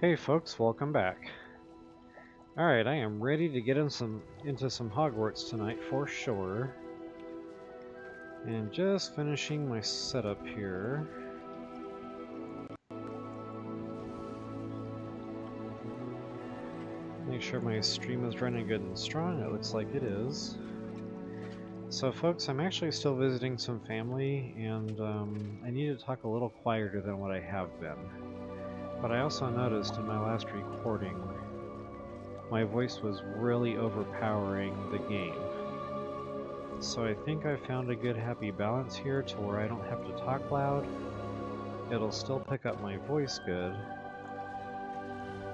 Hey folks, welcome back. Alright, I am ready to get into some Hogwarts tonight for sure. And just finishing my setup here. Make sure my stream is running good and strong. It looks like it is. So folks, I'm actually still visiting some family, and I need to talk a little quieter than what I have been. But I also noticed in my last recording, my voice was really overpowering the game. So I think I found a good happy balance here to where I don't have to talk loud. It'll still pick up my voice good,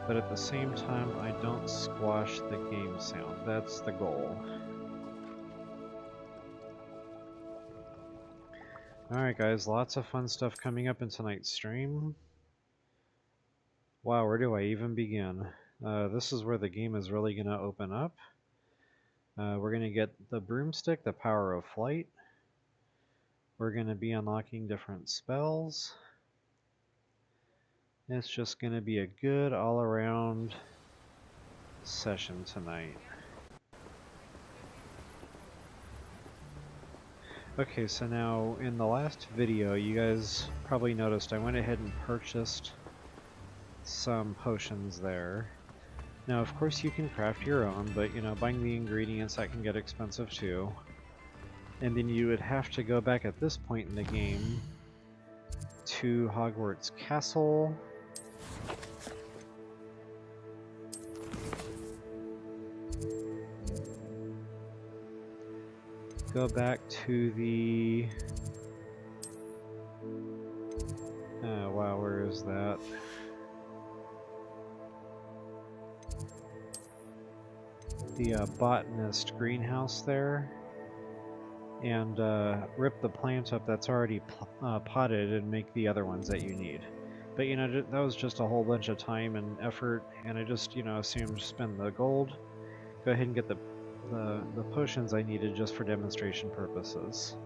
but at the same time I don't squash the game sound. That's the goal. Alright guys, lots of fun stuff coming up in tonight's stream. Wow, where do I even begin? This is where the game is really going to open up. We're going to get the broomstick, the power of flight. We're going to be unlocking different spells. It's just going to be a good all-around session tonight. Okay, so now in the last video, you guys probably noticed I went ahead and purchased some potions there. Now, of course, you can craft your own, but, you know, buying the ingredients, that can get expensive too. And then you would have to go back at this point in the game to Hogwarts Castle. Go back to the... wow, where is that? The botanist greenhouse there, and rip the plant up that's already potted and make the other ones that you need. But you know, that was just a whole bunch of time and effort, and I just, you know, assumed spend the gold, go ahead and get the potions I needed just for demonstration purposes.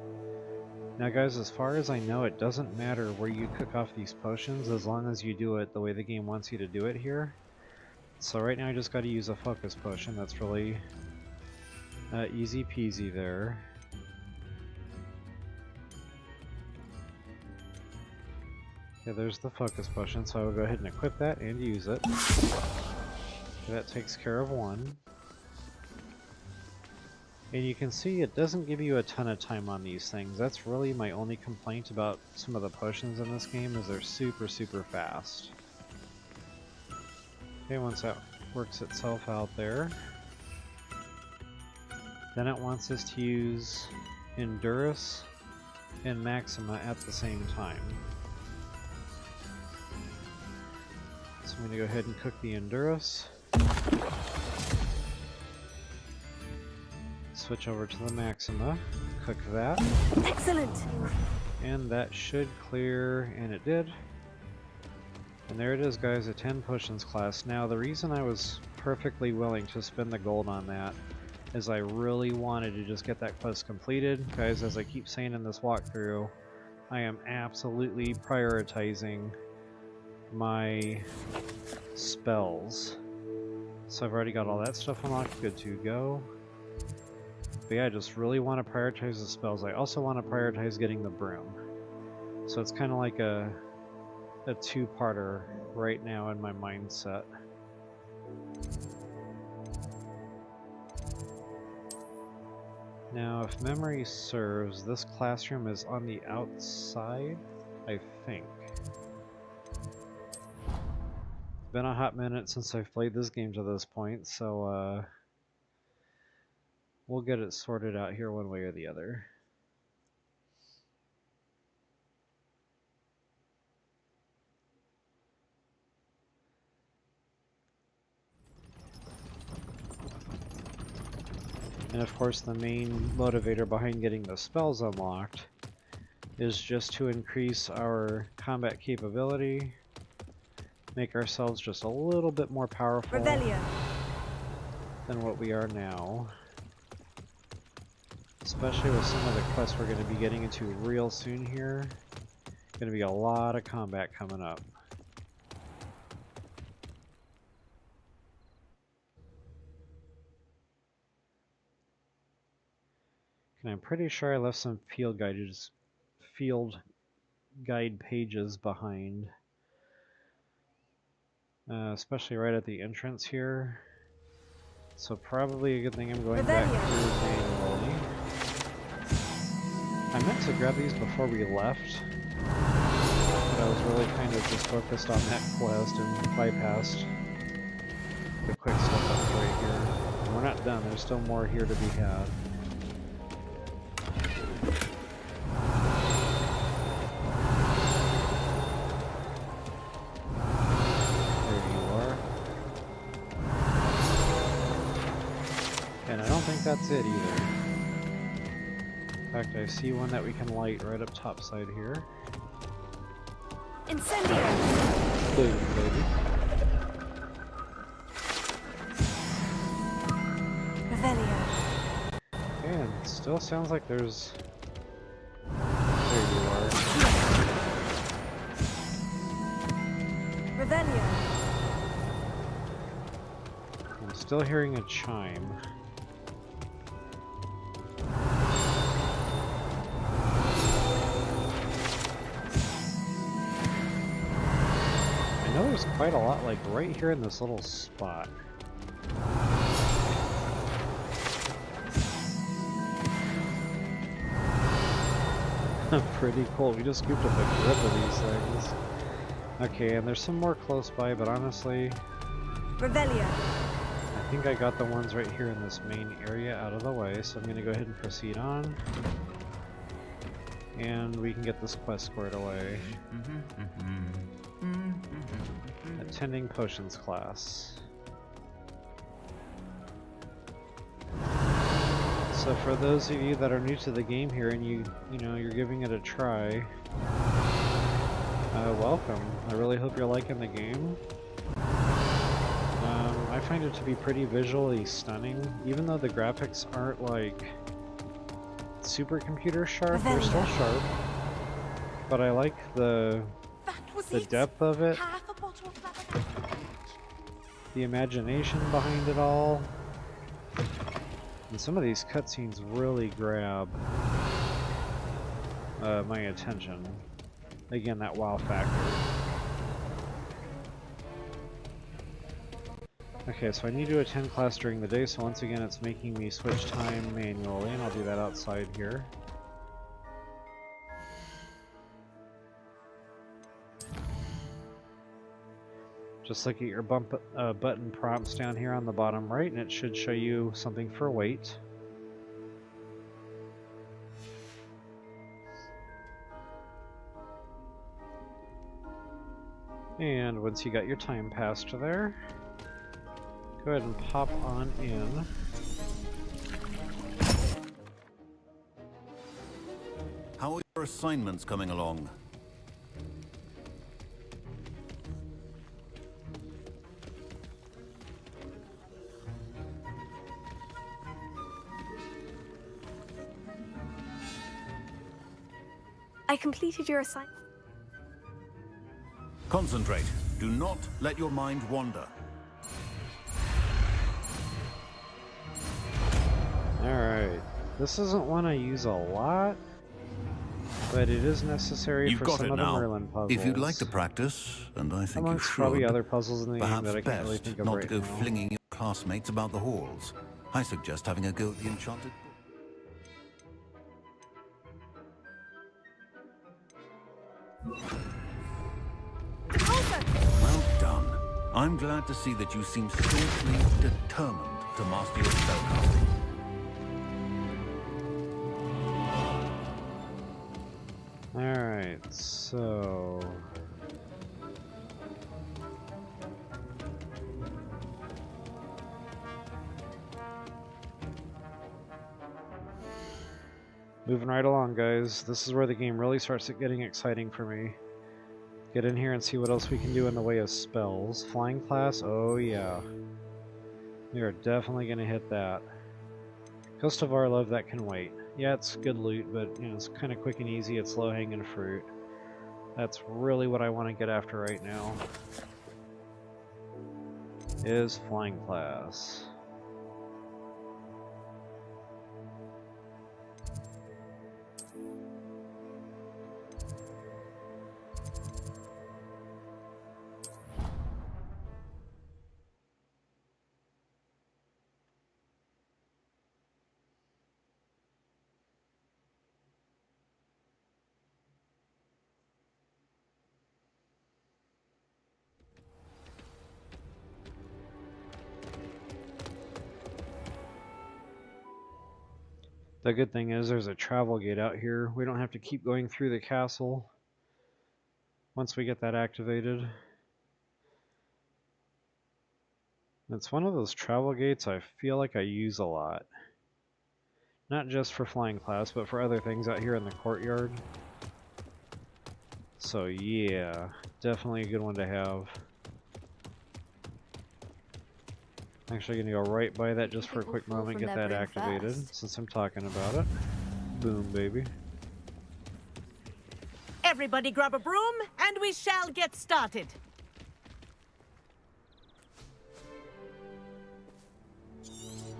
Now guys, as far as I know, it doesn't matter where you cook off these potions as long as you do it the way the game wants you to do it here. So right now I just got to use a focus potion. That's really easy peasy there. Okay, there's the focus potion, so I will go ahead and equip that and use it. Okay, that takes care of one. And you can see it doesn't give you a ton of time on these things. That's really my only complaint about some of the potions in this game, is they're super fast. Okay, once that works itself out there, then it wants us to use Endurus and Maxima at the same time. So I'm going to go ahead and cook the Endurus. Switch over to the Maxima, cook that. Excellent! And that should clear, and it did. And there it is guys, a 10 potions class. Now the reason I was perfectly willing to spend the gold on that is I really wanted to just get that quest completed. Guys, as I keep saying in this walkthrough, I am absolutely prioritizing my spells. So I've already got all that stuff unlocked, good to go. But yeah, I just really want to prioritize the spells. I also want to prioritize getting the broom. So it's kind of like a two-parter right now in my mindset. Now, if memory serves, this classroom is on the outside, I think. It's been a hot minute since I've played this game to this point, so we'll get it sorted out here one way or the other. And of course the main motivator behind getting the spells unlocked is just to increase our combat capability, make ourselves just a little bit more powerful than what we are now. Especially with some of the quests we're going to be getting into real soon here. Going to be a lot of combat coming up. And I'm pretty sure I left some field guide pages behind. Especially right at the entrance here. So probably a good thing I'm going back through manually. I meant to grab these before we left, but I was really kind of just focused on that quest and bypassed the quick stuff up right here. And we're not done, there's still more here to be had. There you are. And I don't think that's it either. In fact, I see one that we can light right up top side here. Incendio! Boom, baby. Revelio. And it still sounds like there's... There you are. Revelio. I'm still hearing a chime. I know there's quite a lot, like, right here in this little spot. Pretty cool. We just scooped up a grip of these things. Okay, and there's some more close by, but honestly... Revelio. I think I got the ones right here in this main area out of the way, so I'm going to go ahead and proceed on. And we can get this quest squared away. Attending potions class. So for those of you that are new to the game here and you know, you're giving it a try, welcome. I really hope you're liking the game. I find it to be pretty visually stunning, even though the graphics aren't like super computer sharp, they're still sharp. But I like the depth of it, the imagination behind it all. And some of these cutscenes really grab my attention. Again, that wow factor. Okay, so I need to attend class during the day, so once again it's making me switch time manually, and I'll do that outside here. Just look at your button prompts down here on the bottom right, and it should show you something for wait. And once you got your time passed there, go ahead and pop on in. How are your assignments coming along? I completed your assignment. Concentrate. Do not let your mind wander. Alright, this isn't one I use a lot, but it is necessary for some of the Merlin puzzles. If you'd like to practice, and I think amongst you should, probably other puzzles in the game that I perhaps can't really best think of not right to go now. flinging your classmates about the halls. I suggest having a go at the enchanted book. Well done. I'm glad to see that you seem staunchly determined to master your spellcasting. Alright, so... moving right along, guys. This is where the game really starts getting exciting for me. Get in here and see what else we can do in the way of spells. Flying class? Oh yeah. We are definitely going to hit that. Ghost of Arlov, that can wait. Yeah, it's good loot, but you know, it's kind of quick and easy. It's low-hanging fruit. That's really what I want to get after right now. Is flying class. The good thing is there's a travel gate out here. We don't have to keep going through the castle once we get that activated. It's one of those travel gates I feel like I use a lot. Not just for flying class, but for other things out here in the courtyard. So yeah, definitely a good one to have. Actually gonna go right by that just for a quick moment, get that activated, since I'm talking about it. Boom, baby. Everybody grab a broom, and we shall get started.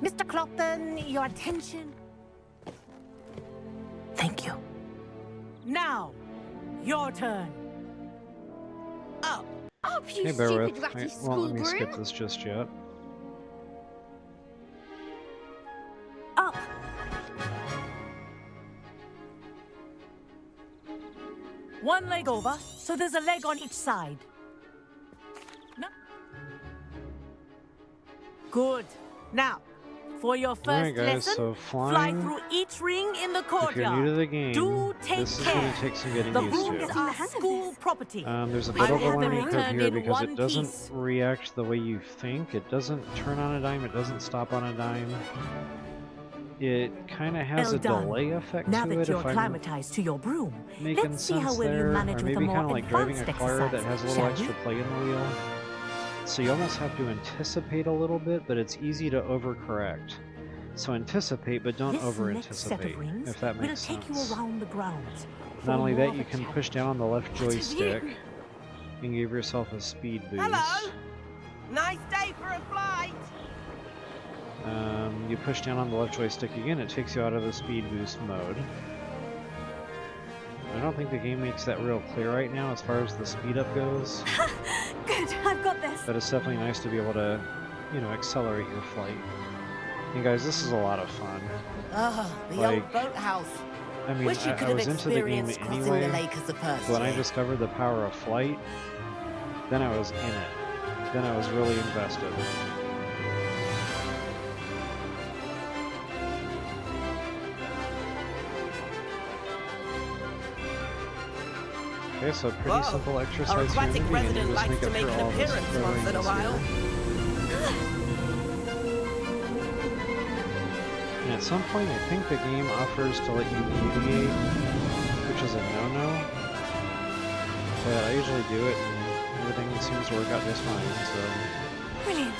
Mr. Clopton, your attention. Thank you. Now, your turn. Up. Up, you Hey, bear stupid with. ratty Won't school let me skip broom. this just yet. Up. One leg over, so there's a leg on each side. No. Good. Now, for your first Alright guys, lesson, so fly flying, through each ring in the if you're courtyard. new to the game, Do take this is care. going to take some getting The used rooms to. are school property. There's a I bit of a have them learning curve returned here in because one it doesn't piece. react the way you think. It doesn't turn on a dime, it doesn't stop on a dime. It kind of has Well a done. delay effect Now to that it, you're if I'm acclimatized to your broom, making let's see sense how well there. you manage Or with a maybe more kind of like driving a advanced car that exercise, has a little shall extra we? play in the wheel. So you almost have to anticipate a little bit, but it's easy to overcorrect. So anticipate, but don't This next set over-anticipate, of rings if that will makes take sense. you around the grounds. Not for only more that, of you a can challenge. push down on the left What have joystick you? and give yourself a speed boost. Hello. Nice day for a flight. You push down on the left joystick again, it takes you out of the speed boost mode. I don't think the game makes that real clear right now as far as the speed up goes, Good, I've got this. but it's definitely nice to be able to, you know, accelerate your flight. And guys, this is a lot of fun. The Like, old boathouse. I mean, Wish you could I have was into the game experienced crossing anyway, the lake as a first but when I year. discovered the power of flight, then I was in it. Then I was really invested. Okay, so pretty Whoa, simple our exercise here in aquatic the beginning. resident Just likes make to it make through an all this appearance once in a rings while. here. And at some point, I think the game offers to let you deviate, which is a no-no. But I usually do it, and everything seems to work out just fine, so... Brilliant.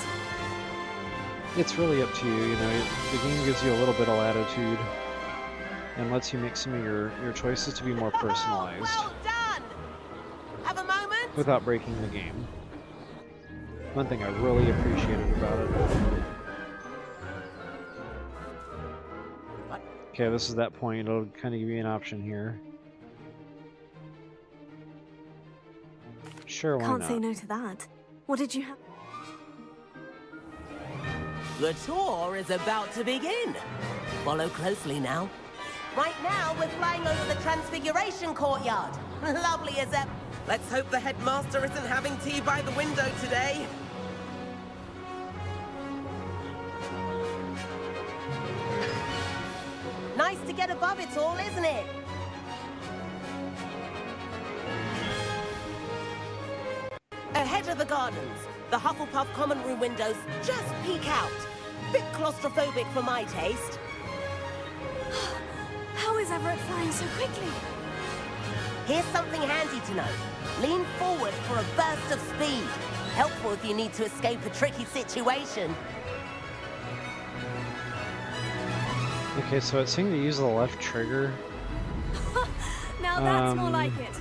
It's really up to you, you know, the game gives you a little bit of latitude and lets you make some of your choices to be more personalized Well done. Have a moment. without breaking the game. One thing I really appreciated about it. Okay, this is that point, it'll kind of give you an option here. Sure, why Can't not? say no to that. What did you have? The tour is about to begin. Follow closely now. Right now, we're flying over the Transfiguration Courtyard. Lovely as ever. Let's hope the headmaster isn't having tea by the window today. Nice to get above it all, isn't it? Ahead of the gardens, the Hufflepuff common room windows just peek out. Bit claustrophobic for my taste. How is Everett flying so quickly? Here's something handy to know. Lean forward for a burst of speed. Helpful if you need to escape a tricky situation. Okay, so it seemed to use the left trigger. Now that's more Um, like it.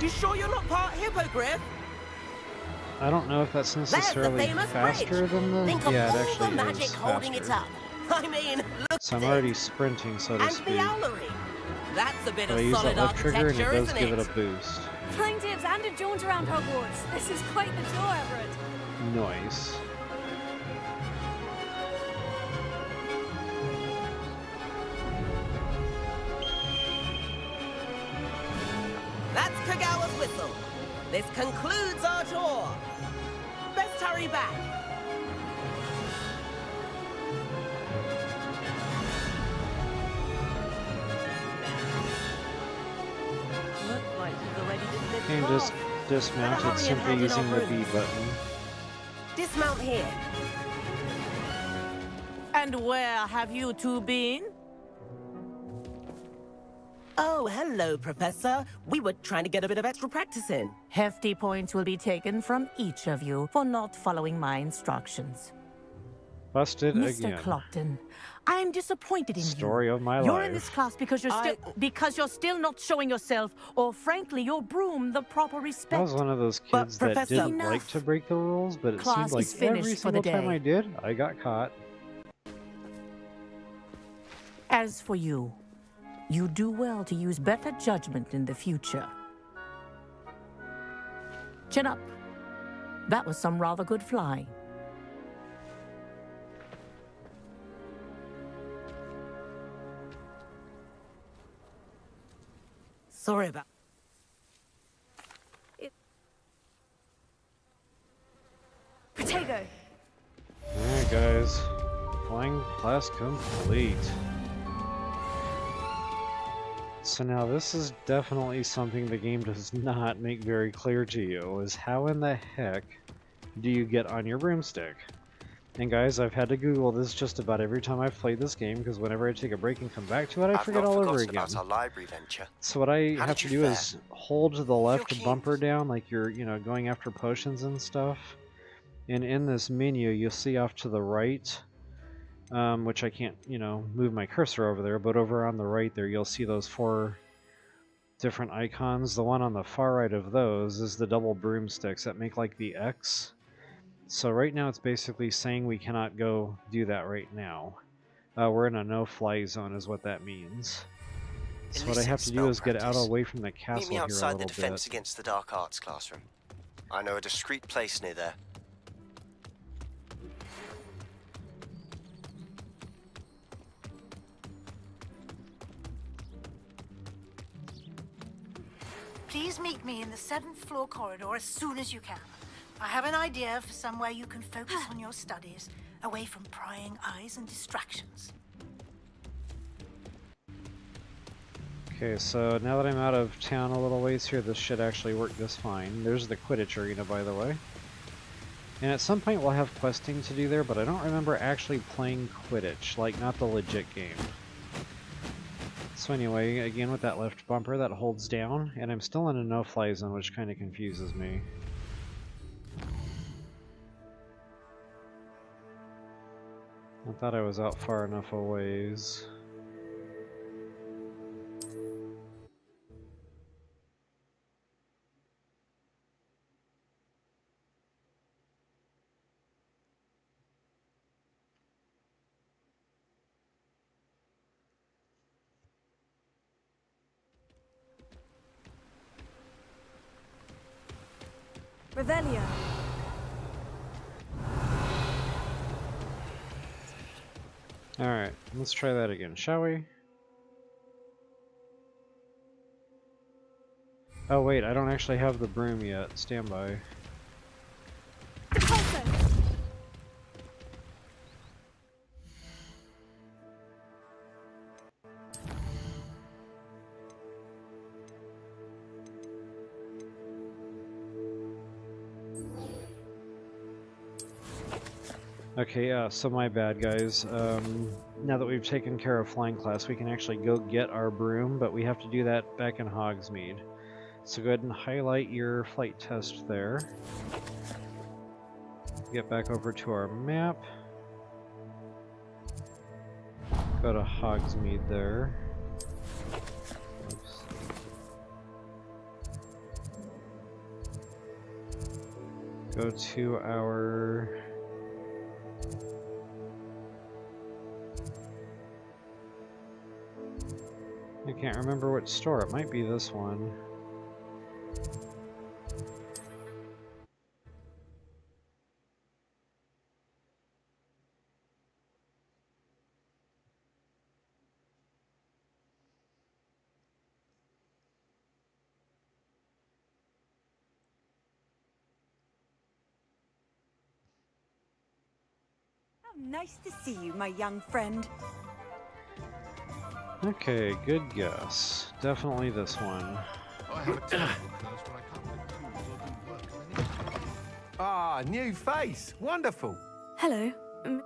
You sure you're not part hippogriff? I don't know if that's There's the necessarily famous faster bridge. than the... Think of yeah, it all actually the magic is holding it faster. up. I mean, look So I'm at already it. sprinting, so to And the speak. owlery. That's a bit But I of use that solid left trigger and it architecture, does isn't give it? it a boost. Flying tips and a jaunt around Hogwarts. This is quite the tour, Everett. Nice. That's Kagawa's whistle. This concludes our tour. Best hurry back. lift You you can just off. dismount Better it hurry and simply hand in using our the B brooms. button. Dismount here. And where have you two been? Oh, hello, Professor. We were trying to get a bit of extra practice in. Hefty points will be taken from each of you for not following my instructions. Busted Mr. again. Clopton, I'm disappointed in Story you. of my You're life. in this class because you're still not showing yourself, or frankly, your broom the proper respect. I was one of those But, kids that Professor- didn't like Enough. to break the rules, but it Class seemed like is finished every for the single time day. I did, I got caught. As for you, you do well to use better judgment in the future. Chin up. That was some rather good flying. Sorry about... Potato. Alright guys, flying class complete. So now this is definitely something the game does not make very clear to you, is how in the heck do you get on your broomstick? And guys, I've had to Google this just about every time I've played this game, because whenever I take a break and come back to it, I forget all over again. About our library venture. So what I How have did to you do fare? is hold the left keen. bumper down like you're, going after potions and stuff. And in this menu, you'll see off to the right, which I can't, move my cursor over there, but over on the right there, you'll see those 4 different icons. The one on the far right of those is the double broomsticks that make like the X. So right now it's basically saying we cannot go do that right now. We're in a no-fly zone is what that means. So what I have to do is get out away from the castle Meet me here a outside little the defense bit. against the dark arts classroom. I know a discreet place near there. Please meet me in the 7th floor corridor as soon as you can. I have an idea for somewhere you can focus on your studies, away from prying eyes and distractions. Okay, so now that I'm out of town a little ways here, this should actually work just fine. There's the Quidditch arena, by the way. And at some point we'll have questing to do there, but I don't remember actually playing Quidditch, like not the legit game. So anyway, again with that left bumper that holds down, and I'm still in a no-fly zone, which kind of confuses me. I thought I was out far enough a ways. Revelio. Alright, let's try that again, shall we? Oh wait, I don't actually have the broom yet. Stand by. Repulso. Okay, so my bad, guys. Now that we've taken care of flying class, we can actually go get our broom, but we have to do that back in Hogsmeade. So go ahead and highlight your flight test there. Get back over to our map. Go to Hogsmeade there. Oops. Go to our... I can't remember which store. It might be this one. How nice to see you, my young friend. Okay, good guess. Definitely this one. I have a terrible curse when I Ah, new face. Wonderful. Hello. Okay,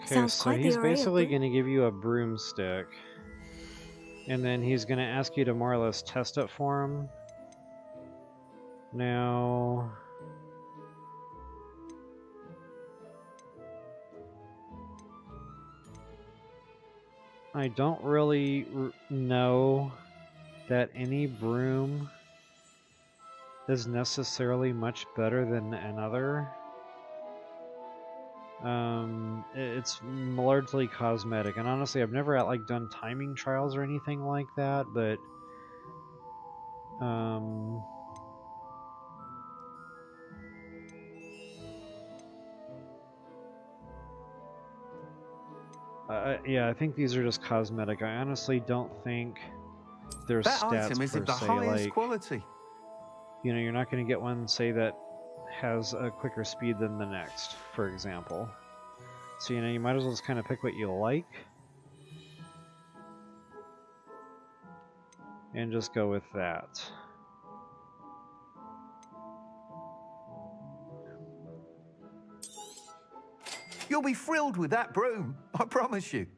Sounds so quite the he's array of basically broom. going to give you a broomstick. And then he's going to ask you to more or less test it for him. Now... I don't really know that any broom is necessarily much better than another. It's largely cosmetic, and honestly, I've never like done timing trials or anything like that, but yeah, I think these are just cosmetic. I honestly don't think there's That stats item is per of the se. highest Like, quality. you know, you're not going to get one, say, that has a quicker speed than the next, for example. So, you know, you might as well just kind of pick what you like and just go with that. You'll be thrilled with that broom, I promise you.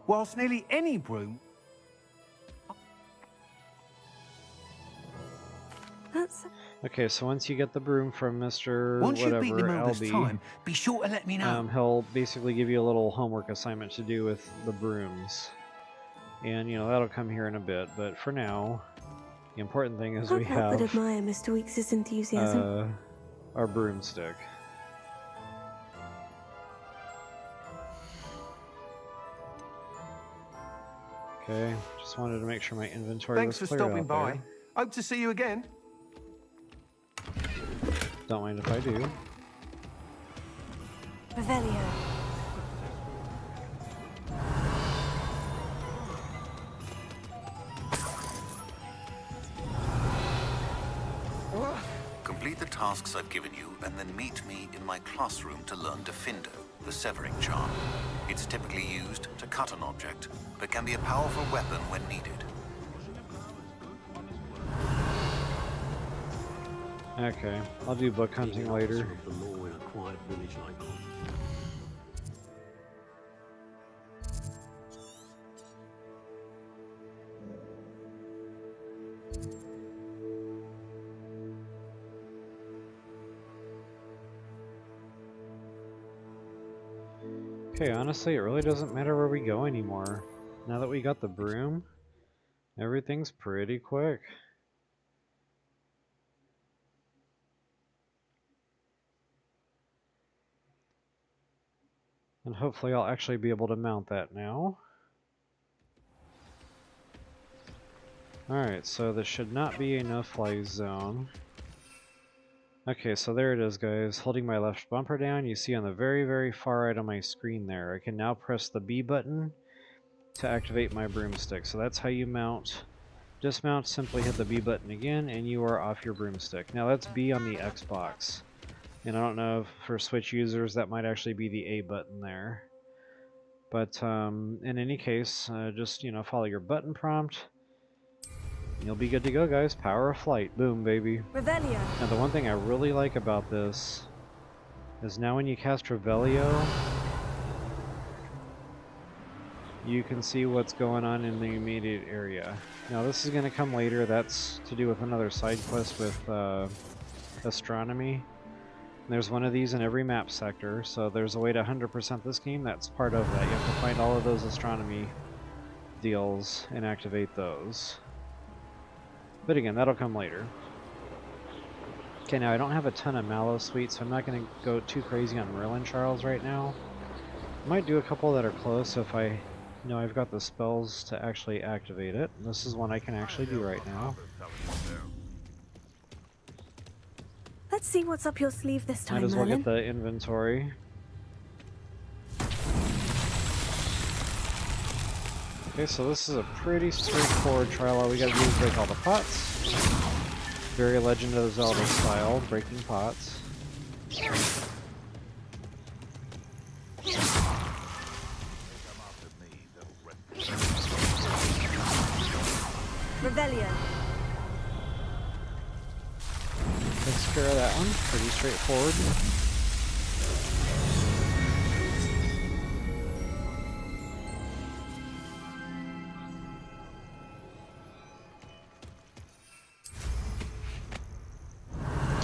Whilst nearly any broom... That's... Okay, so once you get the broom from Mr. Once you've beaten him whatever, over this LB, time, be sure to let me know. he'll basically give you a little homework assignment to do with the brooms. And, you know, that'll come here in a bit, but for now, the important thing is we Can't help but have admire Mr. Weeks' enthusiasm. our broomstick. Okay, just wanted to make sure my inventory Thanks for was clear stopping out by. there. Hope to see you again. Don't mind if I do. Revelio. Complete the tasks I've given you, and then meet me in my classroom to learn Defindo, the severing charm. It's typically used to cut an object, but can be a powerful weapon when needed. Okay, I'll do book hunting later. Okay, honestly, it really doesn't matter where we go anymore. Now that we got the broom, everything's pretty quick. And hopefully I'll actually be able to mount that now. Alright, so this should not be a no-fly zone. Okay, so there it is, guys. Holding my left bumper down, you see on the very, very far right on my screen there, I can now press the B button to activate my broomstick. So that's how you mount. Dismount, simply hit the B button again, and you are off your broomstick. Now that's B on the Xbox. And I don't know if for Switch users that might actually be the A button there. But in any case, just, you know, follow your button prompt. You'll be good to go, guys. Power of flight. Boom, baby. Revelio. Now, the one thing I really like about this is now when you cast Revelio, you can see what's going on in the immediate area. Now, this is going to come later. That's to do with another side quest with astronomy. And there's one of these in every map sector, so there's a way to 100% this game. That's part of that. You have to find all of those astronomy deals and activate those. But again, that'll come later. Okay, now I don't have a ton of Mallow Sweet, so I'm not going to go too crazy on Merlin Charles right now. I might do a couple that are close if I know I've got the spells to actually activate it. And this is one I can actually do right now. Let's see what's up your sleeve this time, Might as well Merlin. get the inventory. Okay, so this is a pretty straightforward trial. All we gotta do is break all the pots. Very Legend of Zelda style, breaking pots. Revelio. Takes care of that one. Pretty straightforward.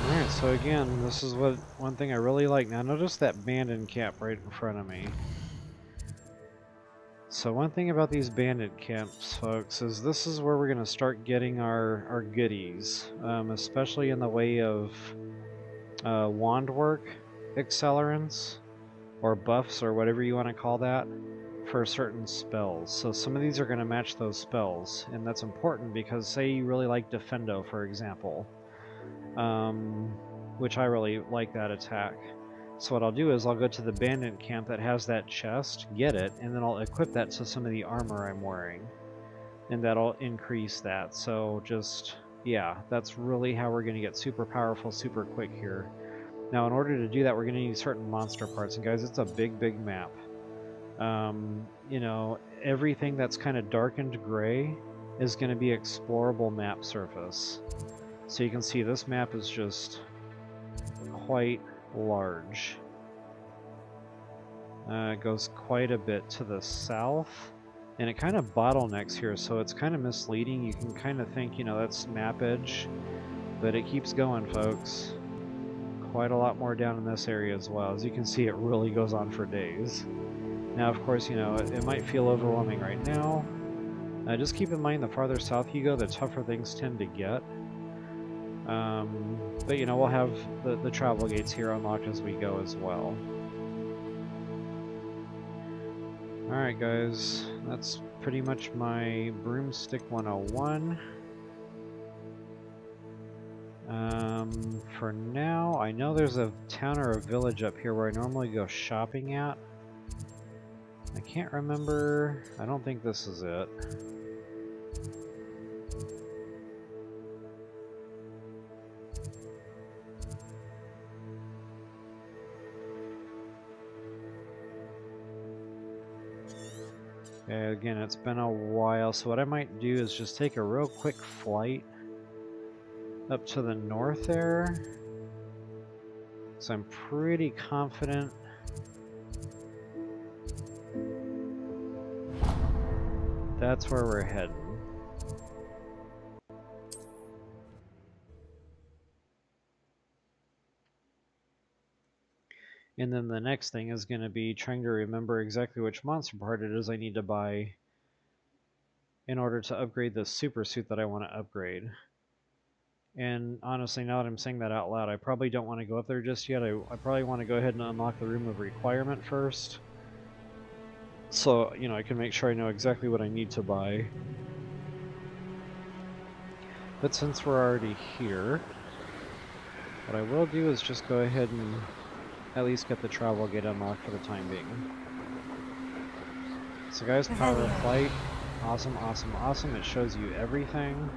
Alright, so again, this is one thing I really like. Now notice that bandit camp right in front of me. So one thing about these bandit camps, folks, is this is where we're going to start getting our goodies, especially in the way of wand work accelerants, or buffs, or whatever you want to call that, for certain spells. So some of these are going to match those spells, and that's important because say you really like Defendo, for example, which I really like that attack. So what I'll do is I'll go to the bandit camp that has that chest, get it, and then I'll equip that to some of the armor I'm wearing. And that'll increase that. So just, yeah, that's really how we're going to get super powerful super quick here. Now in order to do that, we're going to need certain monster parts. And guys, it's a big, big map. You know, everything that's kind of darkened gray is going to be explorable map surface. So you can see this map is just quite large. It goes quite a bit to the south, and it kind of bottlenecks here, so it's kind of misleading. You can kind of think, you know, that's map edge, but it keeps going, folks. Quite a lot more down in this area as well. As you can see, it really goes on for days. Now, of course, you know, it might feel overwhelming right now. Just keep in mind, the farther south you go, the tougher things tend to get. But you know, we'll have the travel gates here unlocked as we go as well. Alright guys, that's pretty much my broomstick 101. For now, I know there's a town or a village up here where I normally go shopping at. I can't remember. I don't think this is it. Okay, again, it's been a while, so what I might do is just take a real quick flight up to the north there. So I'm pretty confident that's where we're heading. And then the next thing is going to be trying to remember exactly which monster part it is I need to buy in order to upgrade the super suit that I want to upgrade. And honestly, now that I'm saying that out loud, I probably don't want to go up there just yet. I probably want to go ahead and unlock the Room of Requirement first. So, you know, I can make sure I know exactly what I need to buy. But since we're already here, what I will do is just go ahead and at least get the travel gate unlocked for the time being. So guys, power of flight. Awesome, awesome, awesome. It shows you everything.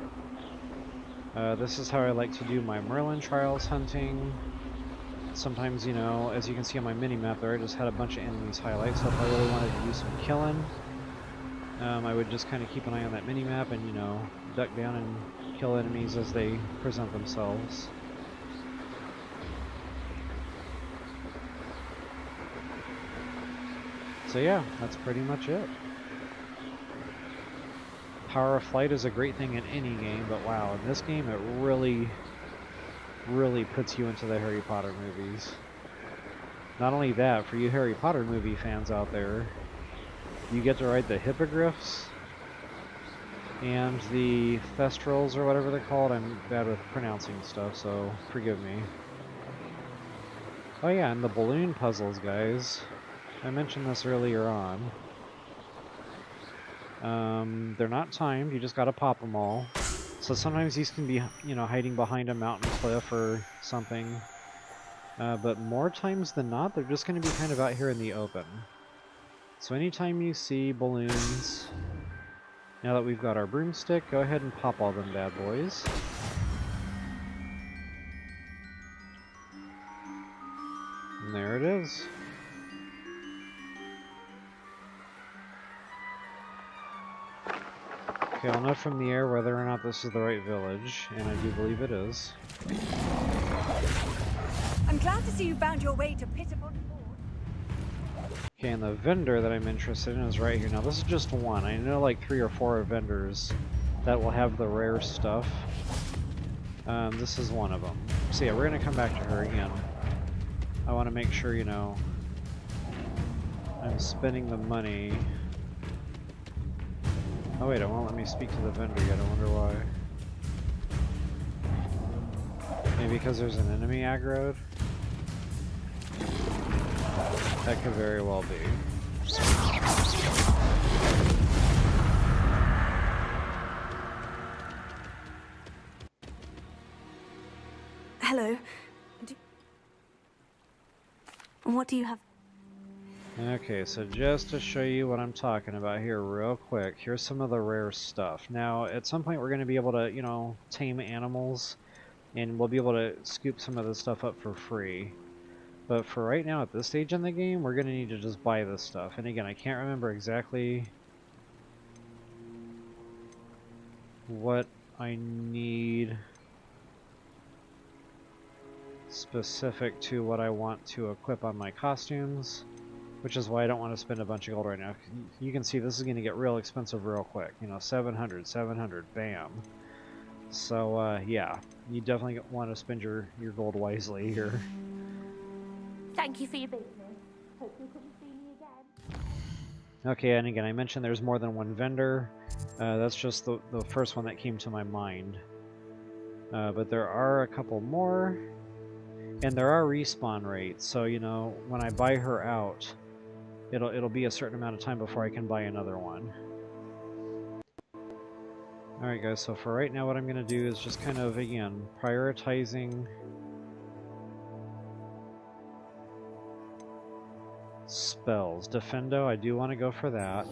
This is how I like to do my Merlin trials hunting. Sometimes, you know, as you can see on my mini-map there, I just had a bunch of enemies highlighted, so if I really wanted to do some killing, I would just kind of keep an eye on that mini-map and, you know, duck down and kill enemies as they present themselves. So yeah, that's pretty much it. Power of flight is a great thing in any game, but wow, in this game it really puts you into the Harry Potter movies. Not only that, for you Harry Potter movie fans out there, you get to ride the hippogriffs and the thestrals, or whatever they're called. I'm bad with pronouncing stuff, so forgive me. Oh yeah, and the balloon puzzles, guys. I mentioned this earlier on. They're not timed, you just gotta pop them all. So sometimes these can be, you know, hiding behind a mountain cliff or something. But more times than not, they're just gonna be kind of out here in the open. So anytime you see balloons, now that we've got our broomstick, go ahead and pop all them bad boys. And there it is. Okay, I'll know from the air whether or not this is the right village, and I do believe it is. I'm glad to see you found your way to Pitapon Fort. Okay, and the vendor that I'm interested in is right here. Now, this is just one. I know like 3 or 4 vendors that will have the rare stuff. This is one of them. So yeah, we're gonna come back to her again. I want to make sure, you know, I'm spending the money. Oh wait, it won't let me speak to the vendor yet. I wonder why. Maybe because there's an enemy aggroed? That could very well be. Hello. What do you have? Okay, so just to show you what I'm talking about here real quick, here's some of the rare stuff. Now, at some point we're going to be able to, you know, tame animals, and we'll be able to scoop some of this stuff up for free. But for right now, at this stage in the game, we're going to need to just buy this stuff. And again, I can't remember exactly what I need specific to what I want to equip on my costumes. Which is why I don't want to spend a bunch of gold right now. You can see this is going to get real expensive real quick. You know, 700, 700, bam. So, yeah. You definitely want to spend your gold wisely here. Thank you for your business. Hope you couldn't see me again. Okay, and again, I mentioned there's more than one vendor. That's just the first one that came to my mind. But there are a couple more. And there are respawn rates. So, you know, when I buy her out, it'll be a certain amount of time before I can buy another one. Alright guys, so for right now what I'm going to do is just kind of, again, prioritizing spells. Defendo, I do want to go for that.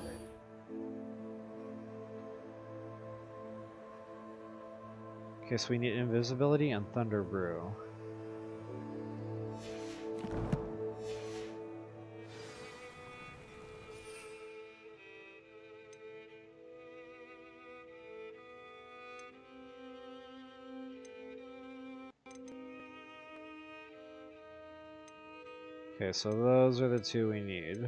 Okay, so we need invisibility and Thunder Brew. Okay, so those are the two we need.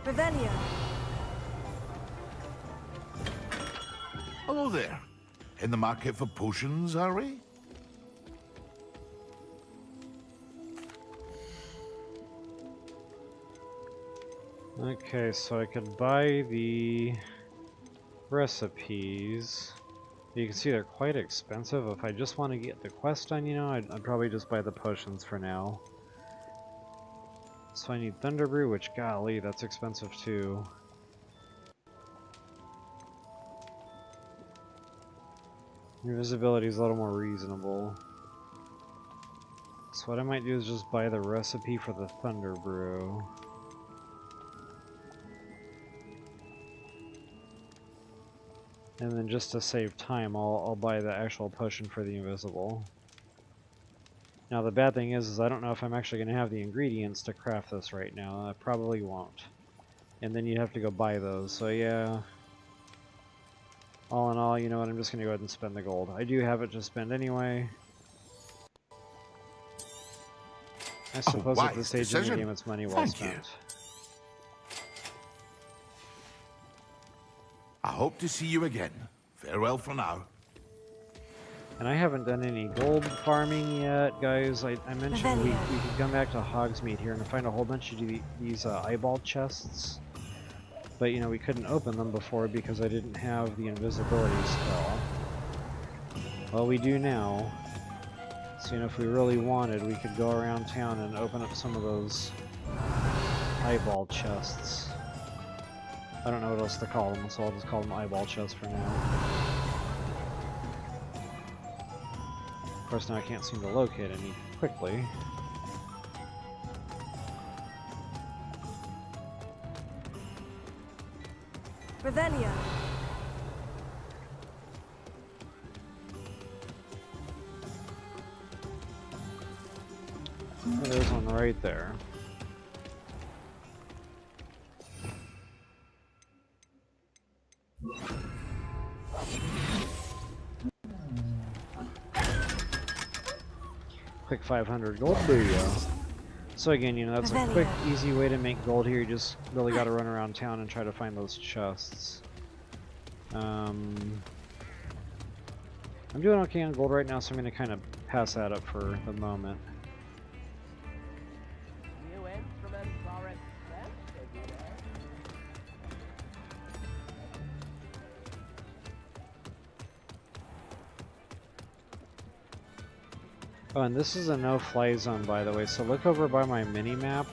Revelio. Hello there. In the market for potions, are we? Okay, so I could buy the recipes. You can see they're quite expensive. If I just want to get the quest done, you know, I'd probably just buy the potions for now. So I need Thunder Brew, which, golly, that's expensive too. Invisibility is a little more reasonable. So what I might do is just buy the recipe for the Thunder Brew. And then just to save time, I'll buy the actual potion for the invisible. Now the bad thing is I don't know if I'm actually going to have the ingredients to craft this right now. I probably won't. And then you have to go buy those, so yeah. All in all, you know what, I'm just going to go ahead and spend the gold. I do have it to spend anyway. I suppose at wise this stage in decision. the game it's money well Thank you. spent. I hope to see you again. Farewell for now. And I haven't done any gold farming yet, guys. I mentioned we could come back to Hogsmeade here and find a whole bunch of these eyeball chests. But, you know, we couldn't open them before because I didn't have the invisibility spell. Well, we do now. So, you know, if we really wanted, we could go around town and open up some of those eyeball chests. I don't know what else to call them, so I'll just call them eyeball chests for now. Of course, now I can't seem to locate any quickly. Revelio. Oh, there's one right there. Quick 500 gold, booyah. So again, you know, that's a quick, easy way to make gold here. You just really got to run around town and try to find those chests. I'm doing okay on gold right now, so I'm going to kind of pass that up for the moment. Oh, and this is a no-fly zone, by the way, so look over by my mini-map.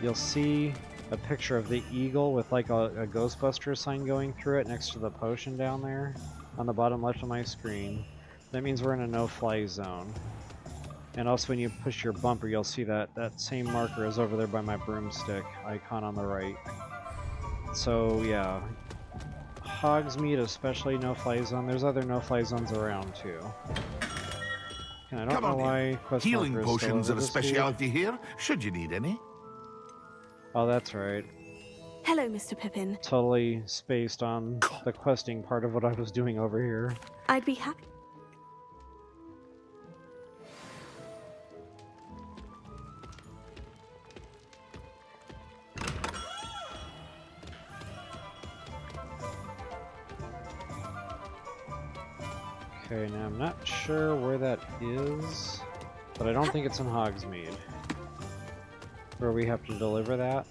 You'll see a picture of the eagle with like a Ghostbuster sign going through it next to the potion down there on the bottom left of my screen. That means we're in a no-fly zone. And also when you push your bumper, you'll see that same marker is over there by my broomstick icon on the right. So yeah, Hogsmeade especially no-fly zone. There's other no-fly zones around too. And I don't know why quest Healing marker is potions still are over a this speciality here, should you need any. Oh, that's right. Hello, Mr. Pippin. Totally spaced on the questing part of what I was doing over here. I'd be happy. Okay, now I'm not sure where that is, but I don't think it's in Hogsmeade, where we have to deliver that.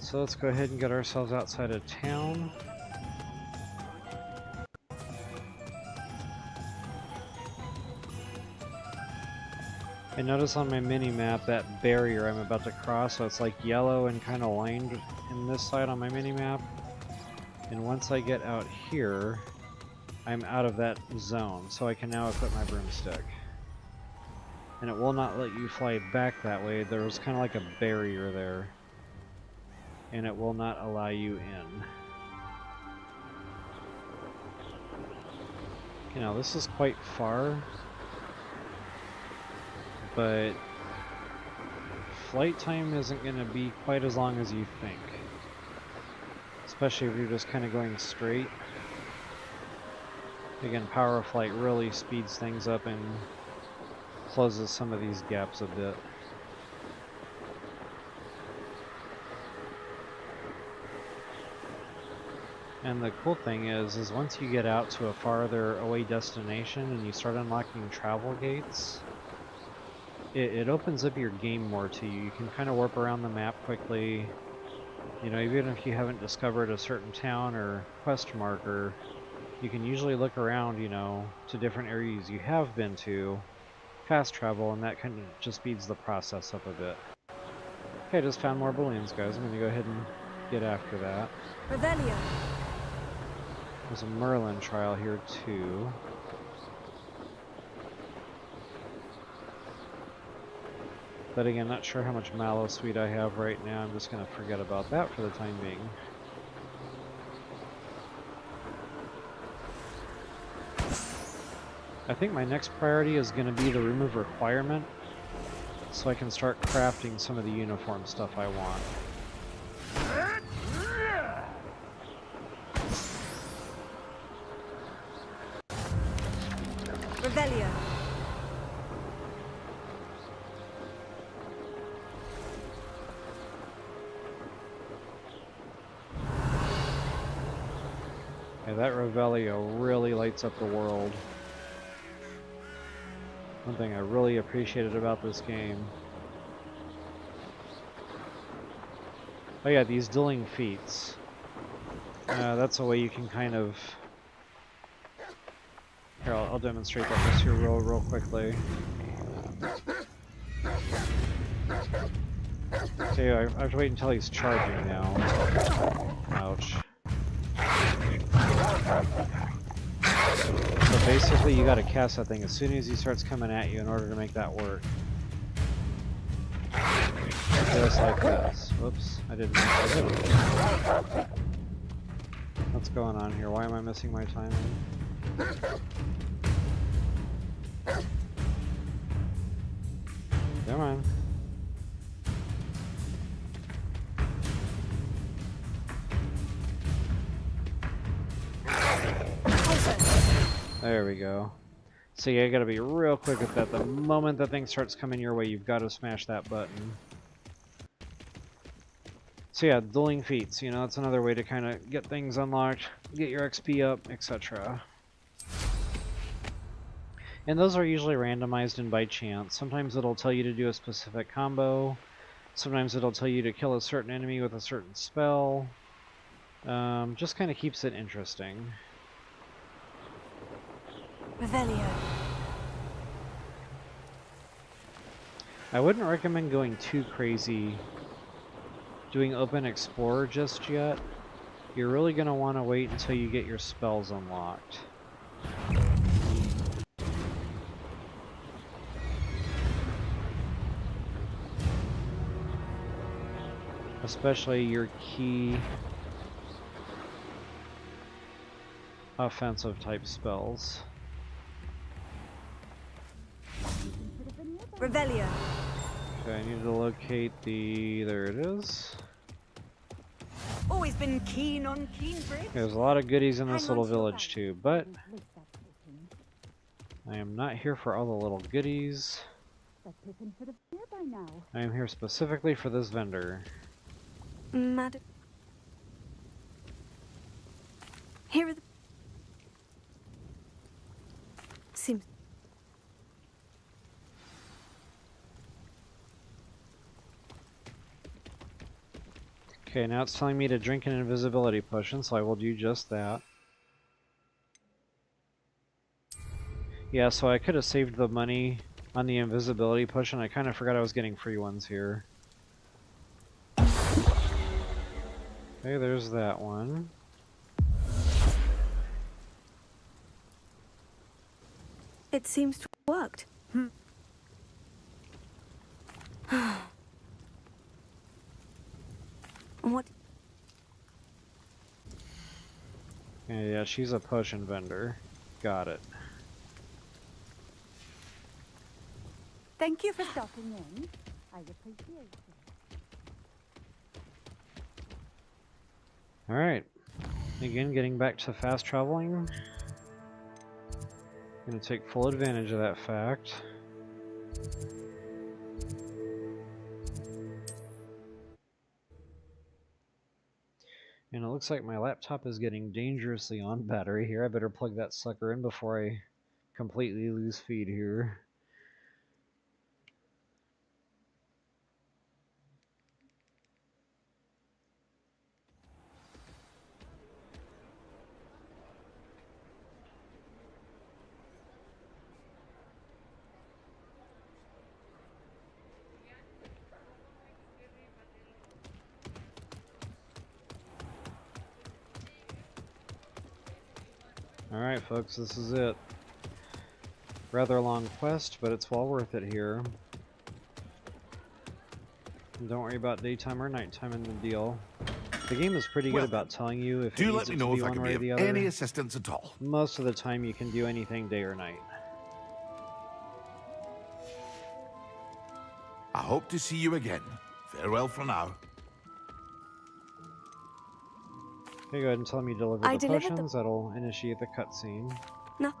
So let's go ahead and get ourselves outside of town. I notice on my mini-map that barrier I'm about to cross, so it's like yellow and kind of lined in this side on my mini-map. And once I get out here, I'm out of that zone, so I can now equip my broomstick. And it will not let you fly back that way. There was kind of like a barrier there. And it will not allow you in. Okay, now this is quite far. But flight time isn't going to be quite as long as you think. Especially if you're just kind of going straight. Again, power of flight really speeds things up and closes some of these gaps a bit. And the cool thing is once you get out to a farther away destination and you start unlocking travel gates, it opens up your game more to you. You can kind of warp around the map quickly. You know, even if you haven't discovered a certain town or quest marker, you can usually look around, you know, to different areas you have been to, fast travel, and that kind of just speeds the process up a bit. Okay, I just found more balloons, guys. I'm going to go ahead and get after that. Revelio. There's a Merlin trial here, too. But again, not sure how much Mallow Sweet I have right now. I'm just going to forget about that for the time being. I think my next priority is going to be the Room of Requirement, so I can start crafting some of the uniform stuff I want. Revelio. Yeah, that Revelio really lights up the world. One thing I really appreciated about this game. Oh yeah, these dueling feats. That's a way you can kind of... Here, I'll demonstrate that just here real quickly. Okay, I have to wait until he's charging now. Ouch. So basically you gotta cast that thing as soon as he starts coming at you in order to make that work. Just like this. Whoops, I didn't mean to hit him. What's going on here? Why am I missing my timing? Come on. There we go. So yeah, you gotta be real quick with that. The moment that thing starts coming your way, you've got to smash that button. So yeah, dueling feats, you know, that's another way to kind of get things unlocked, get your XP up, etc. And those are usually randomized and by chance. Sometimes it'll tell you to do a specific combo. Sometimes it'll tell you to kill a certain enemy with a certain spell. Just kind of keeps it interesting. Revelio. I wouldn't recommend going too crazy doing Open Explorer just yet. You're really going to want to wait until you get your spells unlocked. Especially your key offensive type spells. Revelio. Okay, I need to locate the... there it is. Always been keen on Keenbridge. There's a lot of goodies in this little village too, but I am not here for all the little goodies. I am here specifically for this vendor. Madam. Here are the... Seems... Okay, now it's telling me to drink an invisibility potion, so I will do just that. Yeah, so I could have saved the money on the invisibility potion. I kind of forgot I was getting free ones here. Okay, there's that one. It seems to have worked. What? Yeah, she's a potion vendor. Got it. Thank you for stopping in. I appreciate it. Alright. Again, getting back to fast traveling. Gonna take full advantage of that fact. And it looks like my laptop is getting dangerously on battery here. I better plug that sucker in before I completely lose feed here. Alright folks, this is it. Rather long quest, but it's well worth it here. And don't worry about daytime or nighttime in the deal. The game is pretty good about telling you if it Do needs let me it know to be if I one can way be or of the other. any assistance at all. Most of the time you can do anything day or night. I hope to see you again. Farewell for now. Okay, go ahead and tell me you deliver I the delivered potions. That'll initiate the cutscene. No.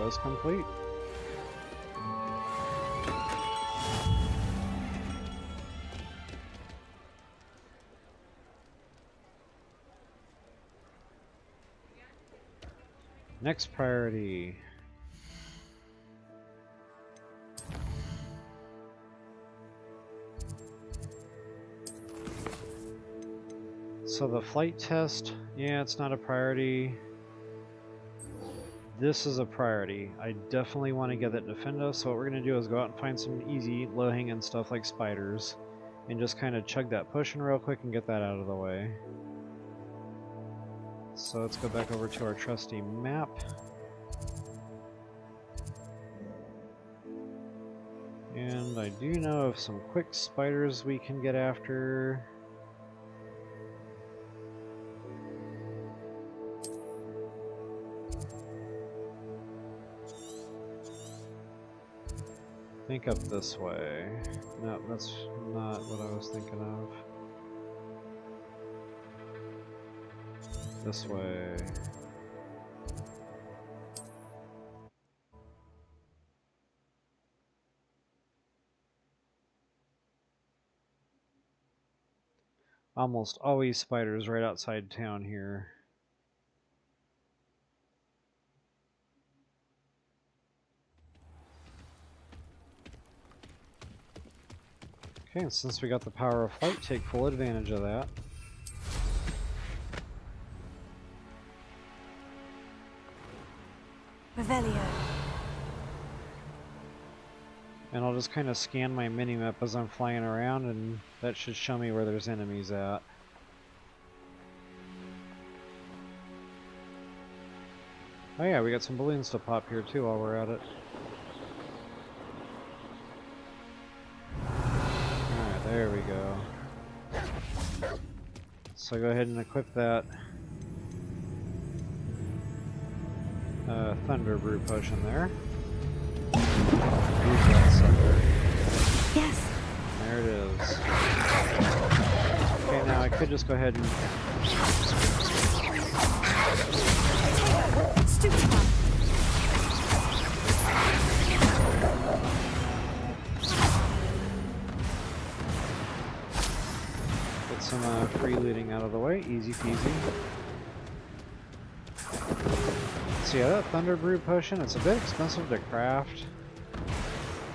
quest complete. Next priority. So the flight test, yeah, it's not a priority. This is a priority. I definitely want to get that Defendo, so what we're going to do is go out and find some easy, low-hanging stuff like spiders, and just kind of chug that potion real quick and get that out of the way. So let's go back over to our trusty map. And I do know of some quick spiders we can get after. Think up this way. No, that's not what I was thinking of. This way. Almost always spiders right outside town here. Okay, and since we got the power of flight, take full advantage of that. Revelio. And I'll just kind of scan my mini-map as I'm flying around, and that should show me where there's enemies at. Oh yeah, we got some balloons to pop here too while we're at it. Alright, there we go. So go ahead and equip that Thunder Brew potion there. Use that sucker. Yes. There it is. Okay, now I could just go ahead and... Stupid one. Get some free looting out of the way. Easy peasy. So yeah, that Thunder Brew potion, it's a bit expensive to craft.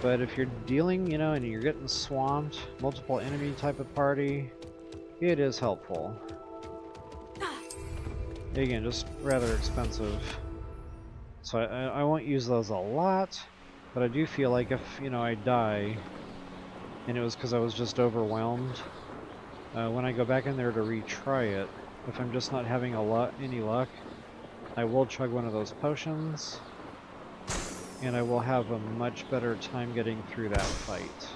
But if you're dealing, you know, and you're getting swamped, multiple enemy type of party, it is helpful. Again, just rather expensive. So I won't use those a lot, but I do feel like if, you know, I die, and it was because I was just overwhelmed, when I go back in there to retry it, if I'm just not having any luck, I will chug one of those potions, and I will have a much better time getting through that fight.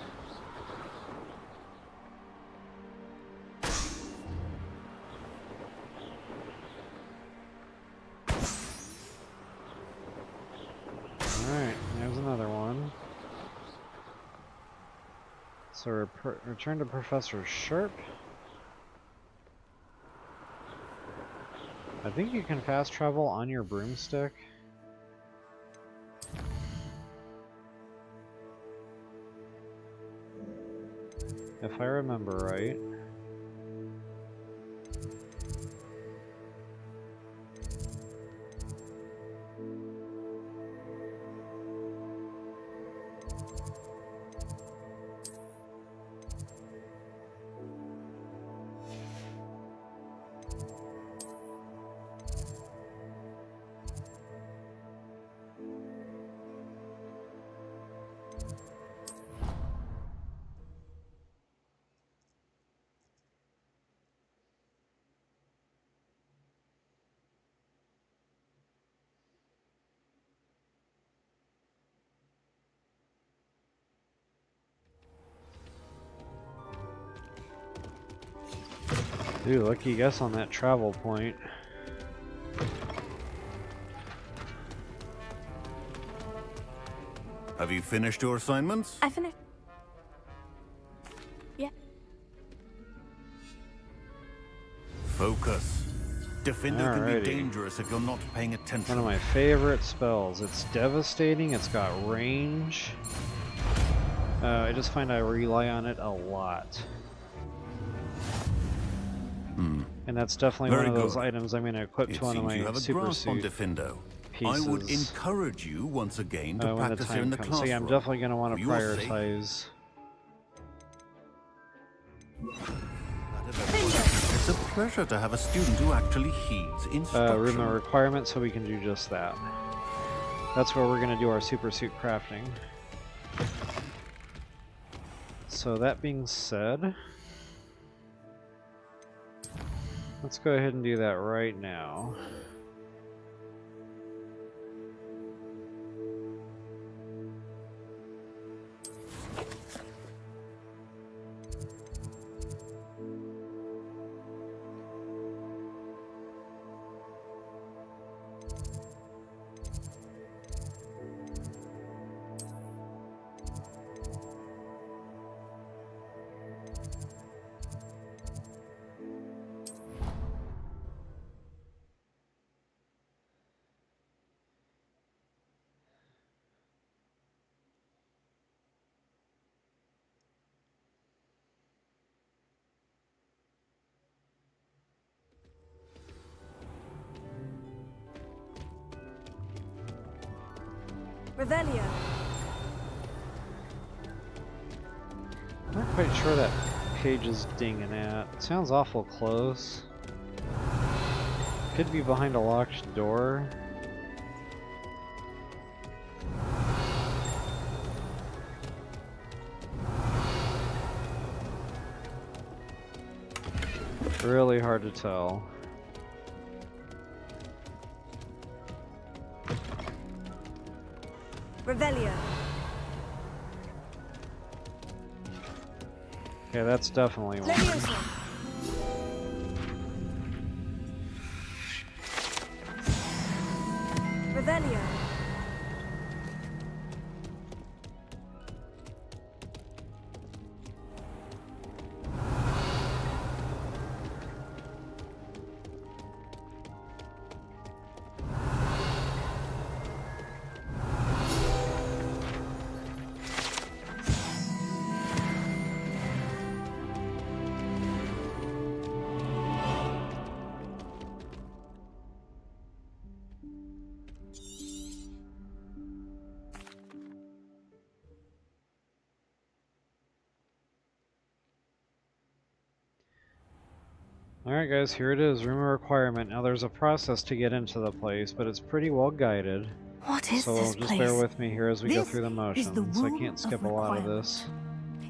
Alright, there's another one. So return to Professor Sharp. I think you can fast travel on your broomstick. If I remember right. Dude, lucky guess on that travel point. Have you finished your assignments? I finished. Yeah. Focus. Defendo can be Alrighty. dangerous if you're not paying attention. One of my favorite spells. It's devastating, it's got range. I just find I rely on it a lot. And that's definitely Very one of those good. items I'm going to equip It to one of seems my you have a super grasp on suit Defendo. pieces. I would encourage you once again to when the practice here in time the comes. classroom. So yeah, I'm definitely going to want For to your sake. prioritize. It's a pleasure to have a student who actually heeds instruction. Room of requirement, so we can do just that. That's where we're going to do our super suit crafting. So that being said, let's go ahead and do that right now. Revelio. I'm not quite sure that page is dinging at. It sounds awful close. Could be behind a locked door. Really hard to tell. Revelio. Okay, that's definitely one. Leviosa. Revelio. Alright guys, here it is, room of requirement. Now there's a process to get into the place, but it's pretty well guided. What is So this just place? bear with me here as we go This through the is motions. the I room can't skip of a lot of this.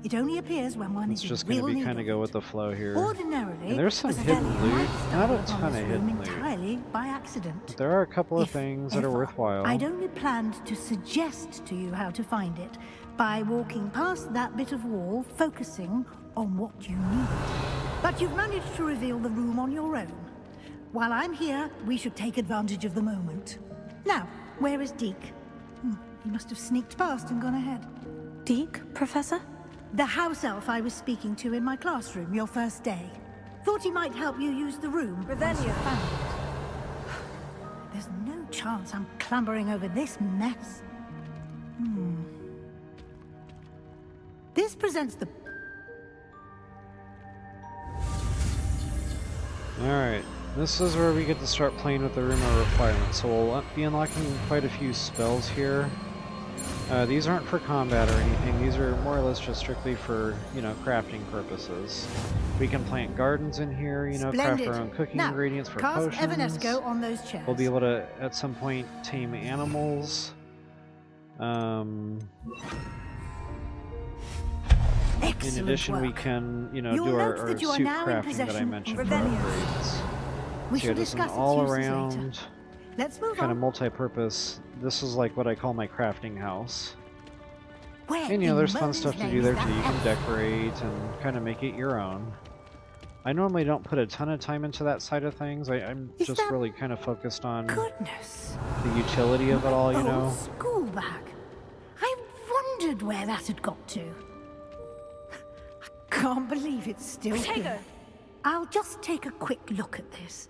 It only appears when one It's is just in going to real be need kind of of go it. with the flow here. Ordinarily, And there's some a hidden civilian loot, might not stumble a ton upon of this hidden room loot. entirely by accident. But there are a couple of If things that are ever, worthwhile. I'd only planned to suggest to you how to find it by walking past that bit of wall, focusing on what you need. But you've managed to reveal the room on your own. While I'm here, we should take advantage of the moment. Now, where is Deke? He must have sneaked past and gone ahead. Deke, Professor? The house elf I was speaking to in my classroom your first day. Thought he might help you use the room. once you Revelio. found it. There's no chance I'm clambering over this mess. This presents the... Alright, this is where we get to start playing with the room of requirement. So we'll be unlocking quite a few spells here. These aren't for combat or anything, these are more or less just strictly for, you know, crafting purposes. We can plant gardens in here, you know, Splendid. craft our own cooking Now, ingredients for cast potions. Evanesco on those chairs. We'll be able to, at some point, tame animals. In Excellent addition, we work. can, you know, You'll do note our that you are suit now in crafting that I possession mentioned of for Revelio. upgrades. We So shall yeah, just an discuss its all uses later. around Let's move kind on. of multi-purpose. This is like what I call my crafting house. Where And you know, in there's fun Merlin's stuff to name do is there that too. You can elf? decorate and kind of make it your own. I normally don't put a ton of time into that side of things. I'm Is just that- really kind of focused on Goodness. the utility of it all, you Old know. school bag. I wondered where that had got to. I can't believe it's still Protego. here. I'll just take a quick look at this.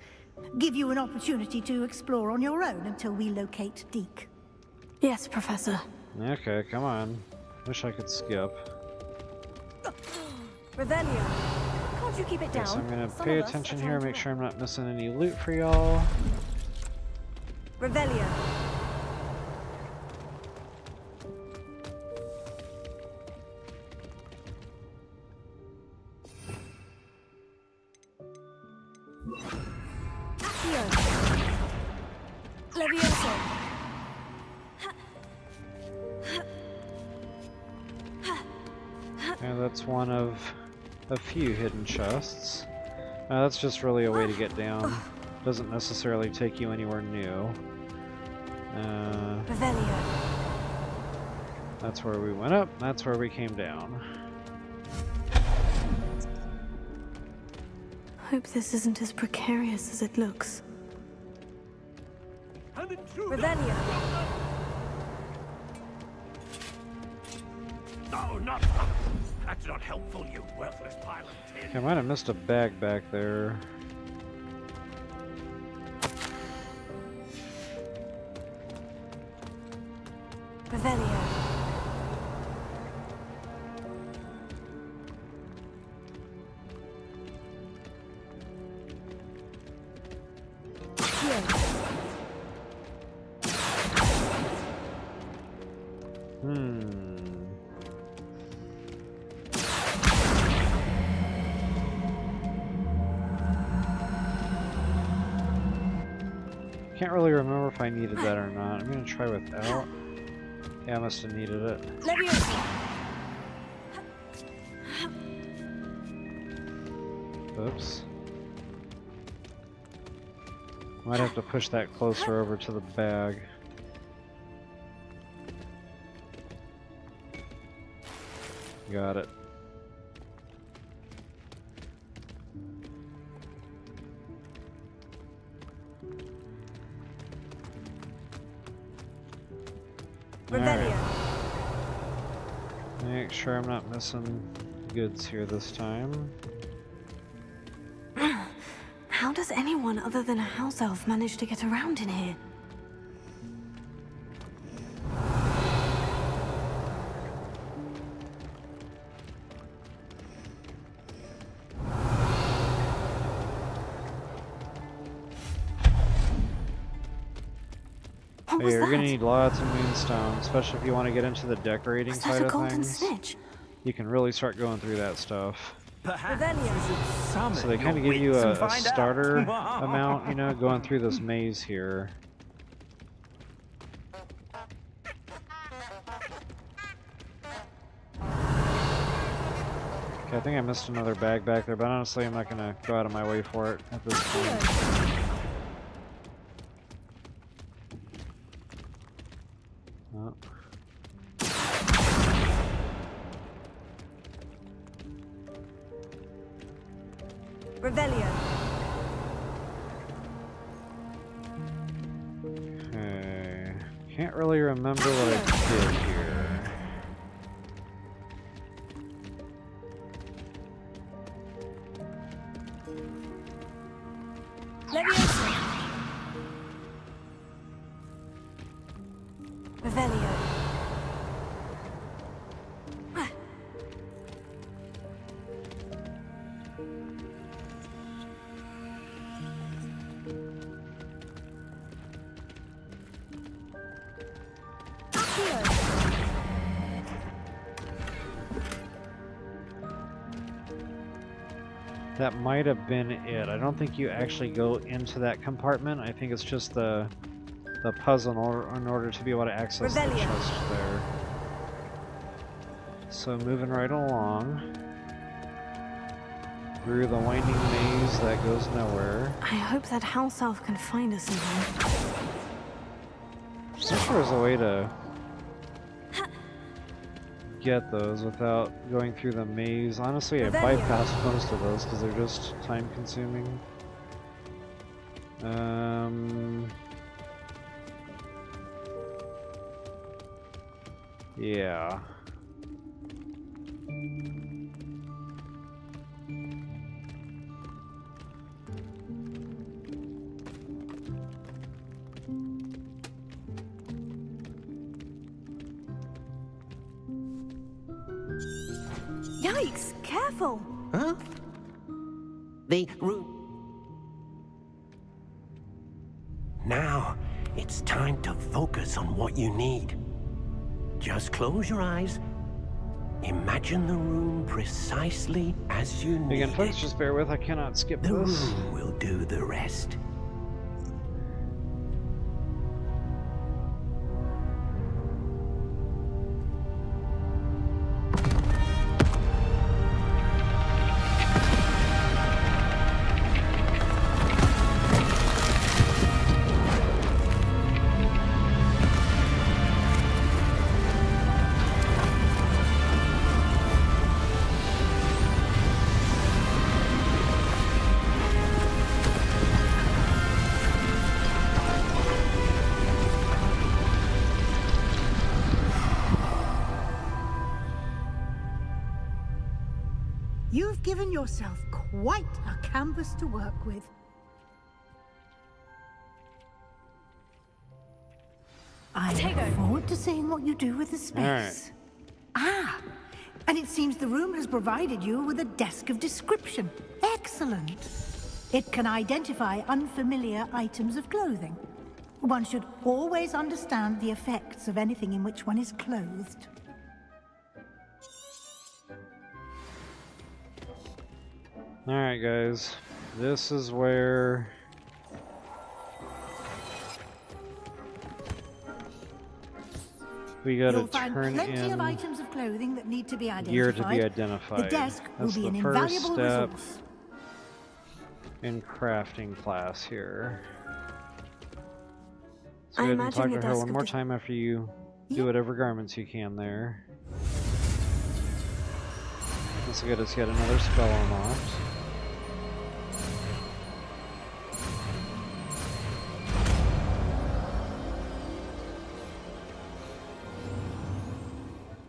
Give you an opportunity to explore on your own until we locate Deke. Yes, Professor. Okay, come on. Wish I could skip. Revelio. Can't you keep it down? Okay, so I'm gonna Some pay of us attention are here, trying to make rest. sure I'm not missing any loot for y'all. Revelio. Accio. Levioso. And that's one of a few hidden chests. That's just really a way to get down. Doesn't necessarily take you anywhere new. Revelio. That's where we went up, that's where we came down. Hope this isn't as precarious as it looks. Revelio. No, not that's not helpful, you worthless pile of tin. Okay, I might have missed a bag back there. Revelio. Can't really remember if I needed that or not. I'm gonna try without. Yeah, I must have needed it. Levioso. Oops. Might have to push that closer over to the bag. Got it. Revelio. Make sure I'm not missing goods here this time. How does anyone other than a house elf manage to get around in here? What was You're gonna that? need lots of moonstone, especially if you want to get into the decorating Was side that a of golden things. snitch? You can really start going through that stuff. Perhaps you should summon So they kind of your give you wits and a find out. starter amount, you know, going through this maze here. Okay, I think I missed another bag back there, but honestly I'm not gonna go out of my way for it at this point. Oh. Revelio. Okay. Can't really remember what I did here. Levioso. Revelio. That might have been it. I don't think you actually go into that compartment. I think it's just the puzzle in order to be able to access the Revelio. chest there. So moving right along through the winding maze that goes nowhere. I hope that house elf can find us in here. I think there's a way to get those without going through the maze. Honestly, I bypassed most of those because they're just time consuming. Yeah. careful. Huh? The room. Now, it's time to focus on what you need. Just close your eyes. Imagine the room precisely as you need Again, folks, it. just bear with. I cannot skip The this. room will do the rest. You've given yourself quite a canvas to work with. I look forward to seeing what you do with the space. Ah, and it seems the room has provided you with a desk of description. Excellent. It can identify unfamiliar items of clothing. One should always understand the effects of anything in which one is clothed. Alright, guys. This is where we gotta You'll find turn plenty in of items of clothing that need to be identified. gear to be identified. The desk That's will be the an first invaluable step resource. in crafting class here. So I go ahead and talk imagine to the her desk one of more dis- time after you do whatever garments you can there. This will get us yet another spell unlocked.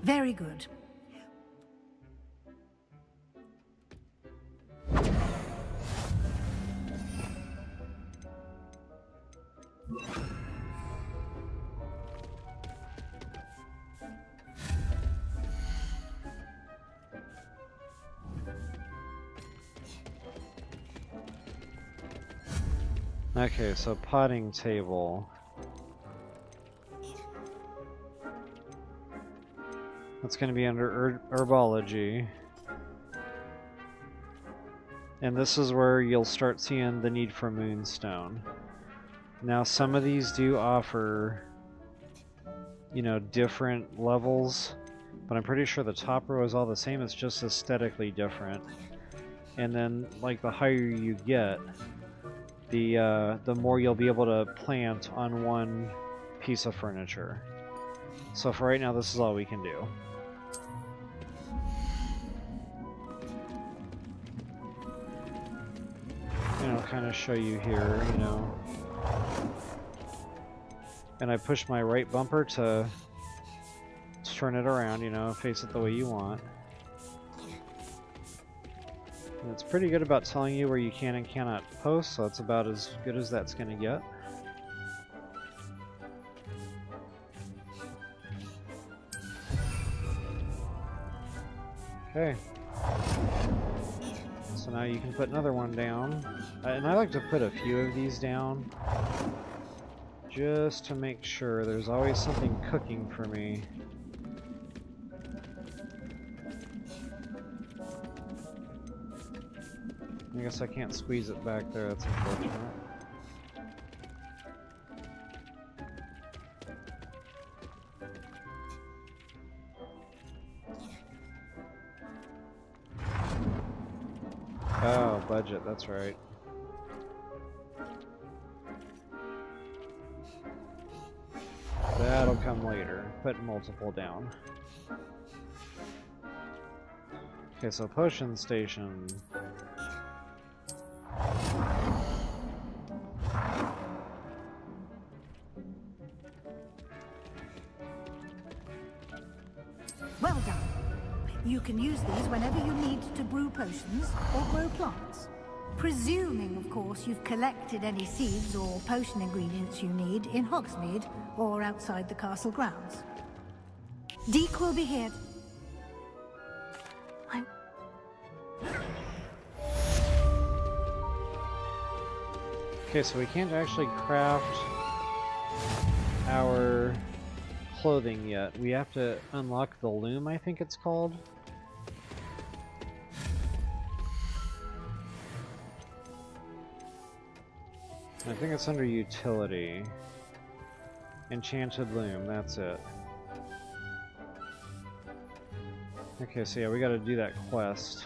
Very good. Okay, so potting table. That's going to be under herbology. And this is where you'll start seeing the need for moonstone. Now, some of these do offer, you know, different levels, but I'm pretty sure the top row is all the same. It's just aesthetically different. And then, like, the higher you get, the more you'll be able to plant on one piece of furniture. So for right now, this is all we can do. And I'll kind of show you here, you know. And I push my right bumper to turn it around, you know, face it the way you want. And it's pretty good about telling you where you can and cannot post, so it's about as good as that's going to get. Okay. So now you can put another one down. And I like to put a few of these down, just to make sure there's always something cooking for me. I guess I can't squeeze it back there, that's unfortunate. Oh, budget, that's right. That'll come later. Put multiple down. Okay, so potion station. Well done. You can use these whenever you need to brew potions or grow plants. Presuming, of course, you've collected any seeds or potion ingredients you need in Hogsmeade or outside the castle grounds. Deke will be here. Okay, so we can't actually craft our clothing yet. We have to unlock the loom, I think it's called. I think it's under utility. Enchanted loom, that's it. Okay, so yeah, we gotta do that quest.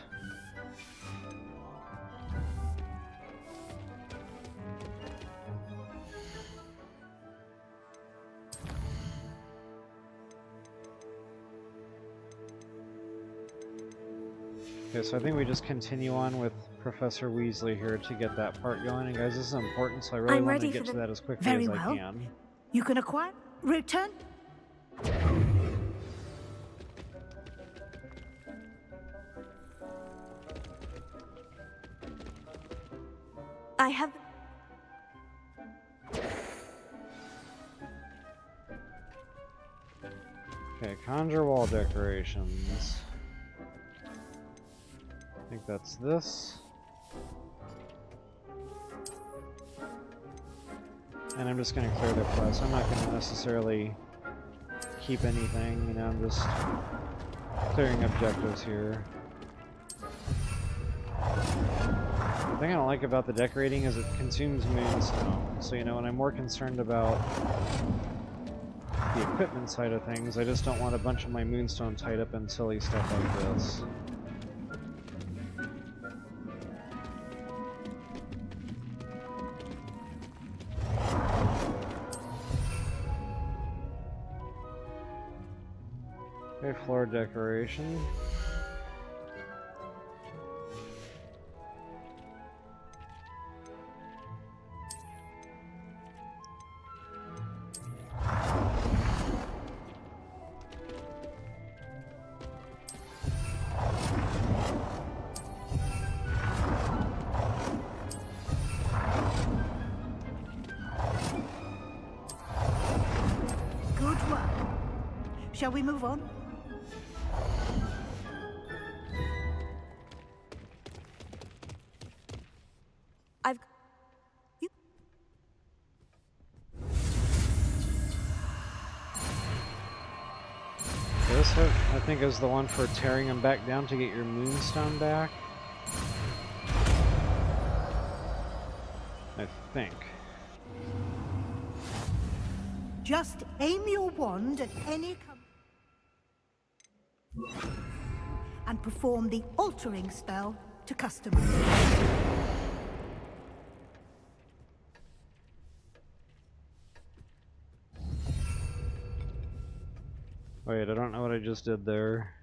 Okay, so I think we just continue on with Professor Weasley here to get that part going. And guys, this is important, so I really want to get to that as quickly as I can. You can acquire... Return... I have... Okay, conjure wall decorations. I think that's this. And I'm just going to clear the quest. I'm not going to necessarily keep anything, you know, I'm just clearing objectives here. The thing I don't like about the decorating is it consumes moonstone. So, you know, when I'm more concerned about the equipment side of things, I just don't want a bunch of my moonstone tied up in silly stuff like this. Okay, floor decoration. Good work. Shall we move on? I've... You... This one, I think, is the one for tearing them back down to get your moonstone back. I think. Just aim your wand at any and perform the altering spell to customize. Wait, I don't know what I just did there.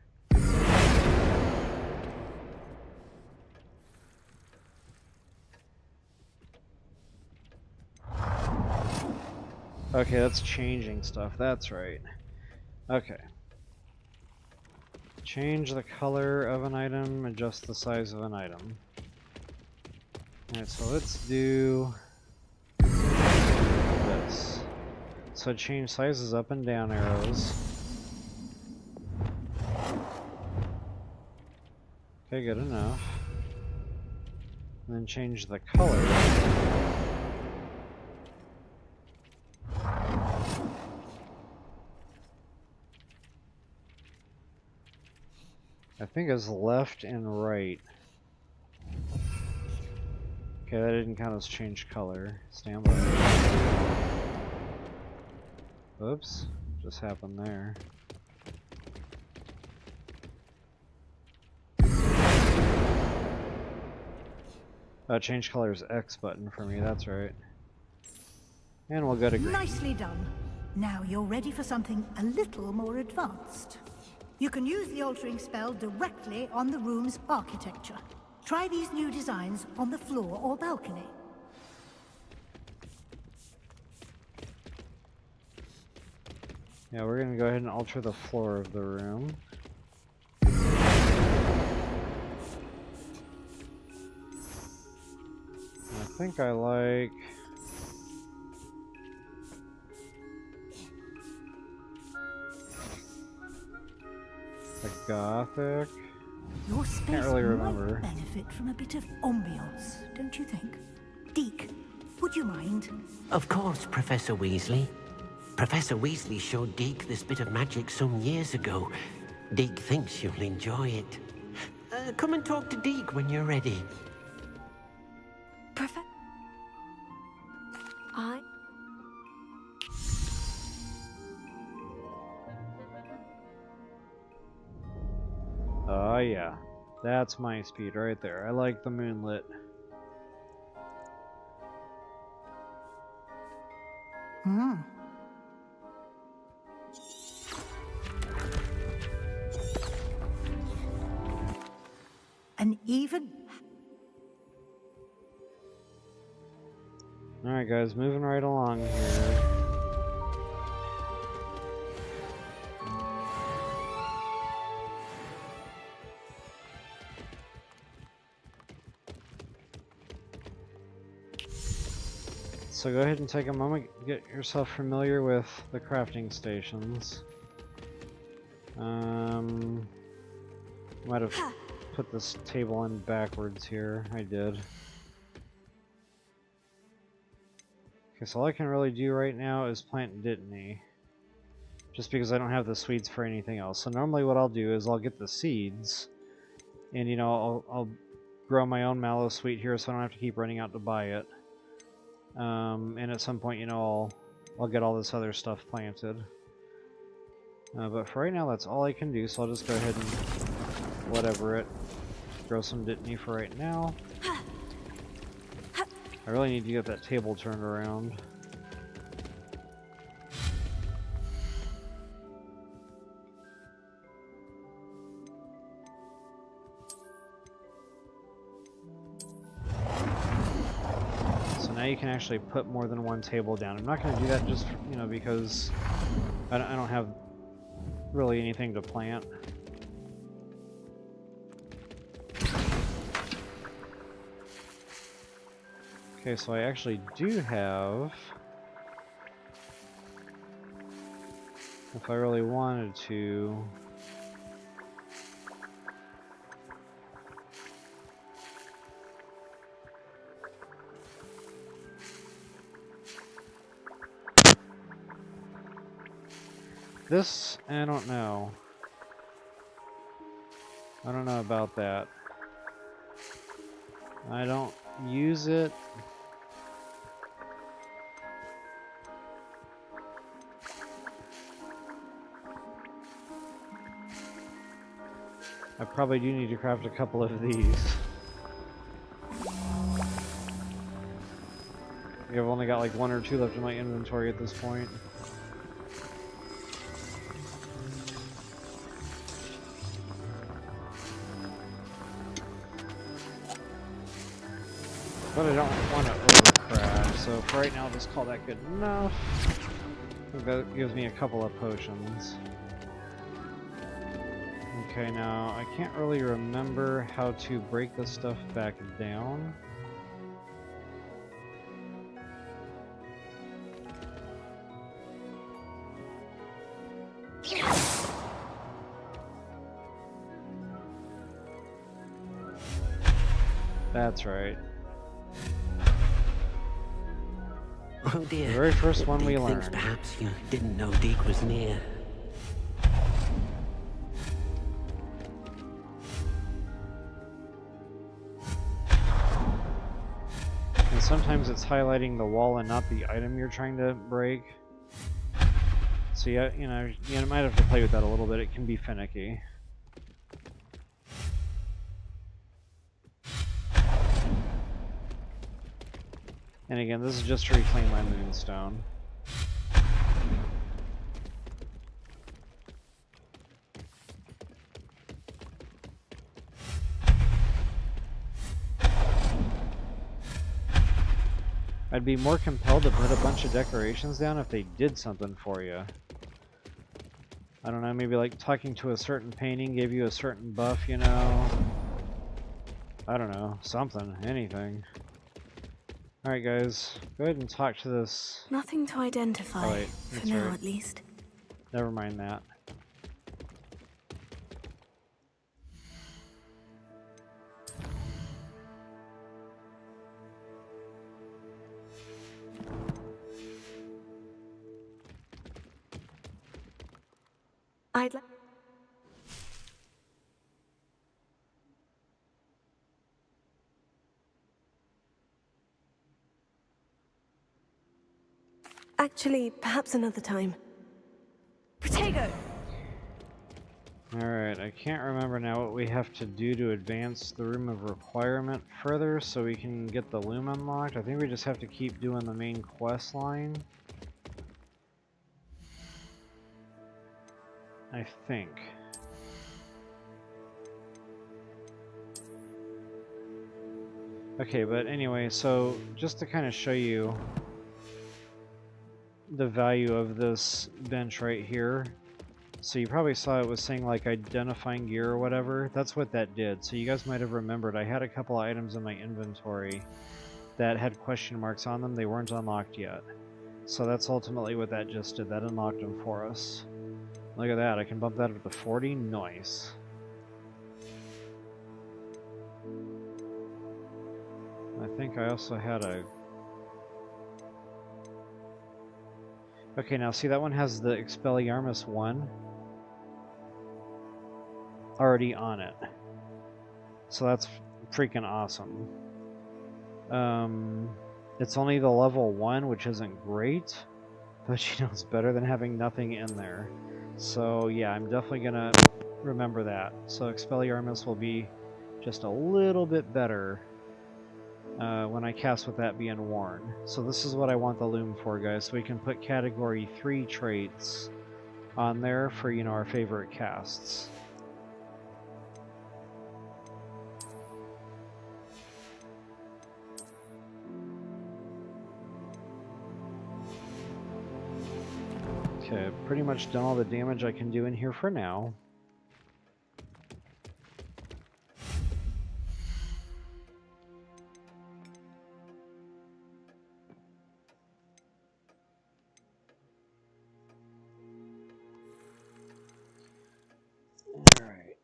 Okay, that's changing stuff, that's right. Okay. Change the color of an item, adjust the size of an item. Alright, so let's do this. So change sizes up and down arrows. Okay, good enough. And then change the color. I think it's left and right. Okay, that didn't count as change color. Stand by. Oops, just happened there. Change color is X button for me, that's right. And we'll go to green. Nicely done. Now you're ready for something a little more advanced. You can use the altering spell directly on the room's architecture. Try these new designs on the floor or balcony. Yeah, we're gonna go ahead and alter the floor of the room. I think I like the Gothic. Your space Can't really remember. might benefit from a bit of ambiance, don't you think? Deke, Would you mind? Of course, Professor Weasley. Professor Weasley showed Deke this bit of magic some years ago. Deke thinks you'll enjoy it. Come and talk to Deke when you're ready. Oh yeah, that's my speed right there. I like the moonlit. Hmm. An even... Alright guys, moving right along here. So go ahead and take a moment, get yourself familiar with the crafting stations. Might have put this table in backwards here. I did. Okay, so all I can really do right now is plant Dittany. Just because I don't have the seeds for anything else. So normally what I'll do is I'll get the seeds, and you know, I'll grow my own mallow sweet here so I don't have to keep running out to buy it. And at some point, you know, I'll get all this other stuff planted. But for right now, that's all I can do, so I'll just go ahead and whatever it. Grow some Dittany for right now. I really need to get that table turned around. Now you can actually put more than one table down. I'm not going to do that just, you know, because I don't have really anything to plant. Okay, so I actually do have, if I really wanted to, this, I don't know. I don't know about that. I don't use it. I probably do need to craft a couple of these. I've only got like 1 or 2 left in my inventory at this point. But I don't want to overcraft, so for right now I'll just call that good enough. I think that gives me a couple of potions. Okay, now I can't really remember how to break this stuff back down. That's right. Oh dear. The very first one we Deke thinks learned. perhaps you didn't know Deke was near. And sometimes it's highlighting the wall and not the item you're trying to break. So yeah, you know, you might have to play with that a little bit. It can be finicky. And again, this is just to reclaim my moonstone. I'd be more compelled to put a bunch of decorations down if they did something for you. I don't know, maybe like talking to a certain painting gave you a certain buff, you know? I don't know, something, anything. Alright guys, go ahead and talk to this. Nothing to identify, Oh, wait, for that's now right. at least. Never mind that. I'd like... Actually, perhaps another time. Protego! Alright, I can't remember now what we have to do to advance the Room of Requirement further so we can get the loom unlocked. I think we just have to keep doing the main quest line. I think. Okay, but anyway, so just to kind of show you the value of this bench right here. So you probably saw it was saying like identifying gear or whatever. That's what that did. So you guys might have remembered I had a couple items in my inventory that had question marks on them. They weren't unlocked yet. So that's ultimately what that just did. That unlocked them for us. Look at that. I can bump that up to 40. Nice. I think I also had a... Okay, now see that one has the Expelliarmus 1 already on it. So that's freaking awesome. It's only the level 1, which isn't great, but you know, it's better than having nothing in there. So yeah, I'm definitely gonna remember that. So Expelliarmus will be just a little bit better when I cast with that being worn. So this is what I want the loom for, guys, so we can put category 3 traits on there for, you know, our favorite casts. Okay, pretty much done all the damage I can do in here for now. Alright,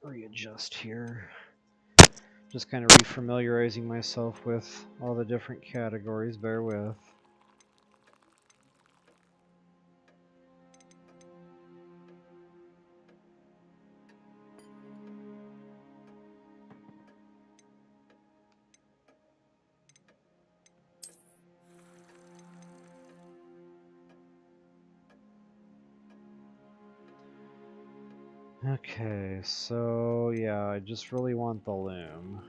readjust here. Just kind of refamiliarizing myself with all the different categories, bear with. Okay, so yeah, I just really want the loom.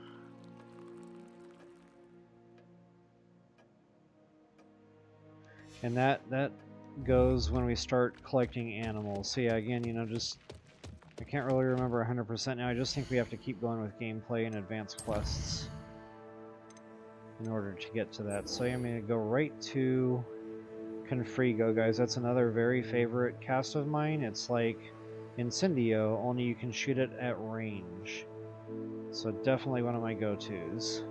And that goes when we start collecting animals. So yeah, again, you know, just I can't really remember 100% now. I just think we have to keep going with gameplay and advanced quests in order to get to that. So I'm going to go right to Confrigo, guys. That's another very favorite cast of mine. It's like Incendio, only you can shoot it at range. So definitely one of my go-tos.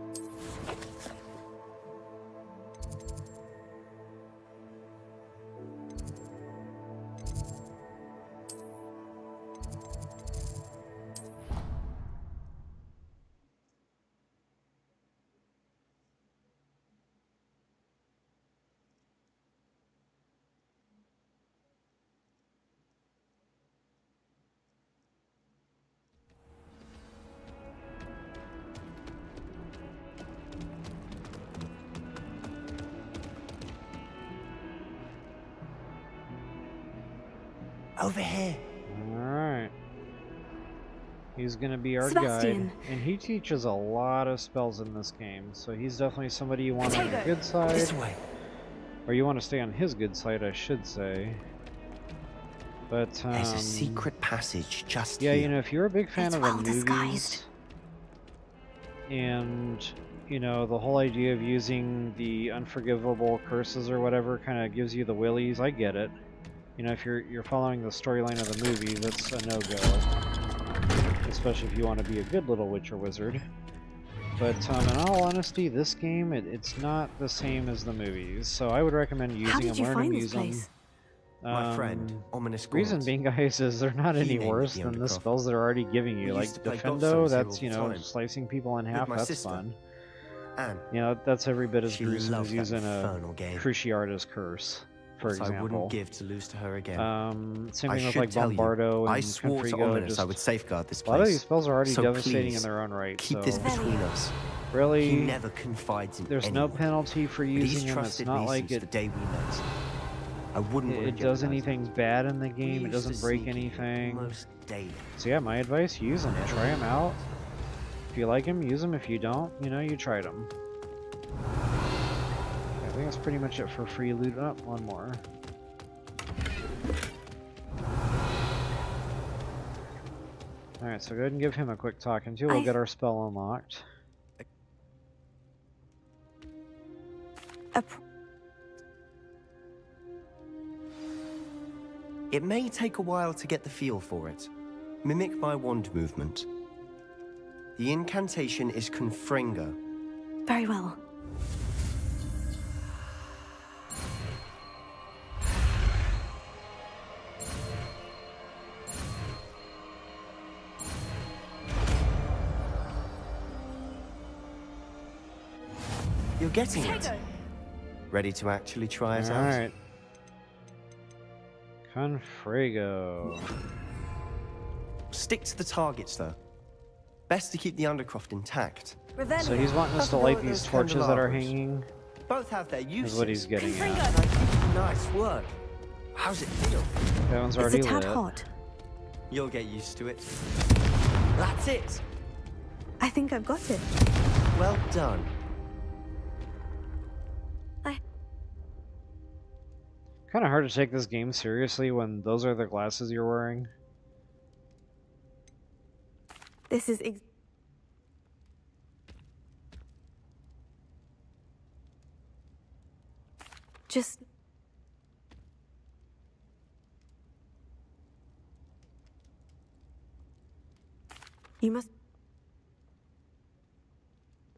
Over here. Alright. He's gonna be our Sebastian. guide. And he teaches a lot of spells in this game, so he's definitely somebody you want on your good side. This way. Or you want to stay on his good side, I should say. But, There's a secret passage just yeah, here. you know, if you're a big fan It's of the well movies, disguised. and, you know, the whole idea of using the unforgivable curses or whatever kind of gives you the willies, I get it. You know, if you're following the storyline of the movie, that's a no-go. Especially if you want to be a good little witch or wizard. But in all honesty, this game, it's not the same as the movies. So I would recommend using them, How did you learn find to this use place? them. My friend, Ominous Reason Gourds. being, guys, is they're not He any named it worse the than the Undercroft. spells they're already giving you. We Like used to play Defendo, golf that's, here you all know, the time. slicing people in With half, my that's sister. fun. Anne. You know, that's every bit as She gruesome loved as that using a infernal game. Cruciatus curse. for What I example. wouldn't give to lose to her again. Same I thing with should like tell you, Bombardo and I swore to Confrigo. Ominous I would safeguard this A lot of place. these spells are already So devastating in please, their own right. keep so this between us. really, He never confides in there's anyone. no penalty for But he's using them. It's trusted not me like since the day we met. I wouldn't want to it does jeopardize anything bad in the We game. It used to doesn't break sneak in anything. almost daily. So yeah, my advice: use them. Try them out. If you like them, use them. If you don't, you know, you tried them. I think that's pretty much it for free loot. Up one more. Alright, so go ahead and give him a quick talking to. We'll get our spell unlocked. It may take a while to get the feel for it. Mimic my wand movement. The incantation is Confringo. Very well. You're getting it. Ready to actually try it out? Alright. Confrigo. Stick to the targets, though. Best to keep the Undercroft intact. So he's wanting us to light these torches that are hanging. Both have their uses. Is what he's getting at. Nice work. How's it feel? That one's already It's a tad lit. hot. You'll get used to it. That's it. I think I've got it. Well done. Kind of hard to take this game seriously when those are the glasses you're wearing. This is just... You must...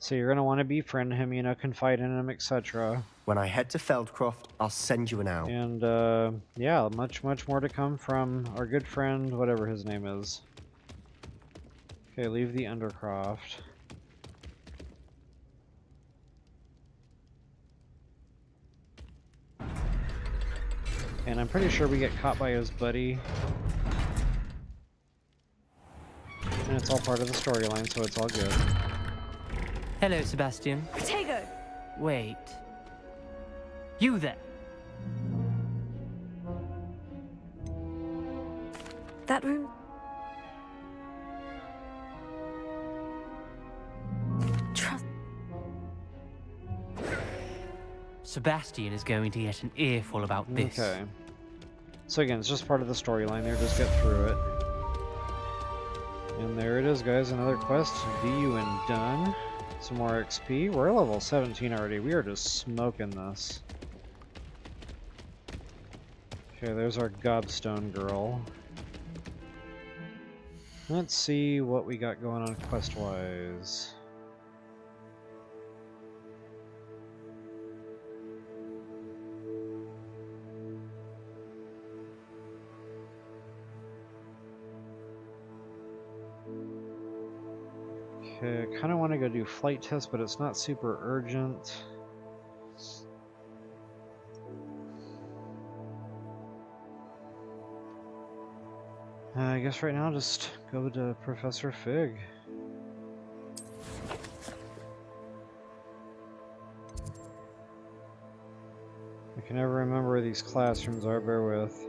So you're gonna want to befriend him, you know, confide in him, etc. When I head to Feldcroft, I'll send you an owl. And yeah, much more to come from our good friend, whatever his name is. Okay, leave the Undercroft. And I'm pretty sure we get caught by his buddy. And it's all part of the storyline, so it's all good. Hello, Sebastian. Tego! Wait. You there? That room... Trust... Sebastian is going to get an earful about this. Okay. So again, it's just part of the storyline there, just get through it. And there it is, guys, another quest due and done. Some more XP. We're level 17 already. We are just smoking this. Okay, there's our Gobstone girl. Let's see what we got going on quest-wise. Okay, I kind of want to go do flight test, but it's not super urgent. I guess right now just go to Professor Fig. I can never remember where these classrooms are, bear with.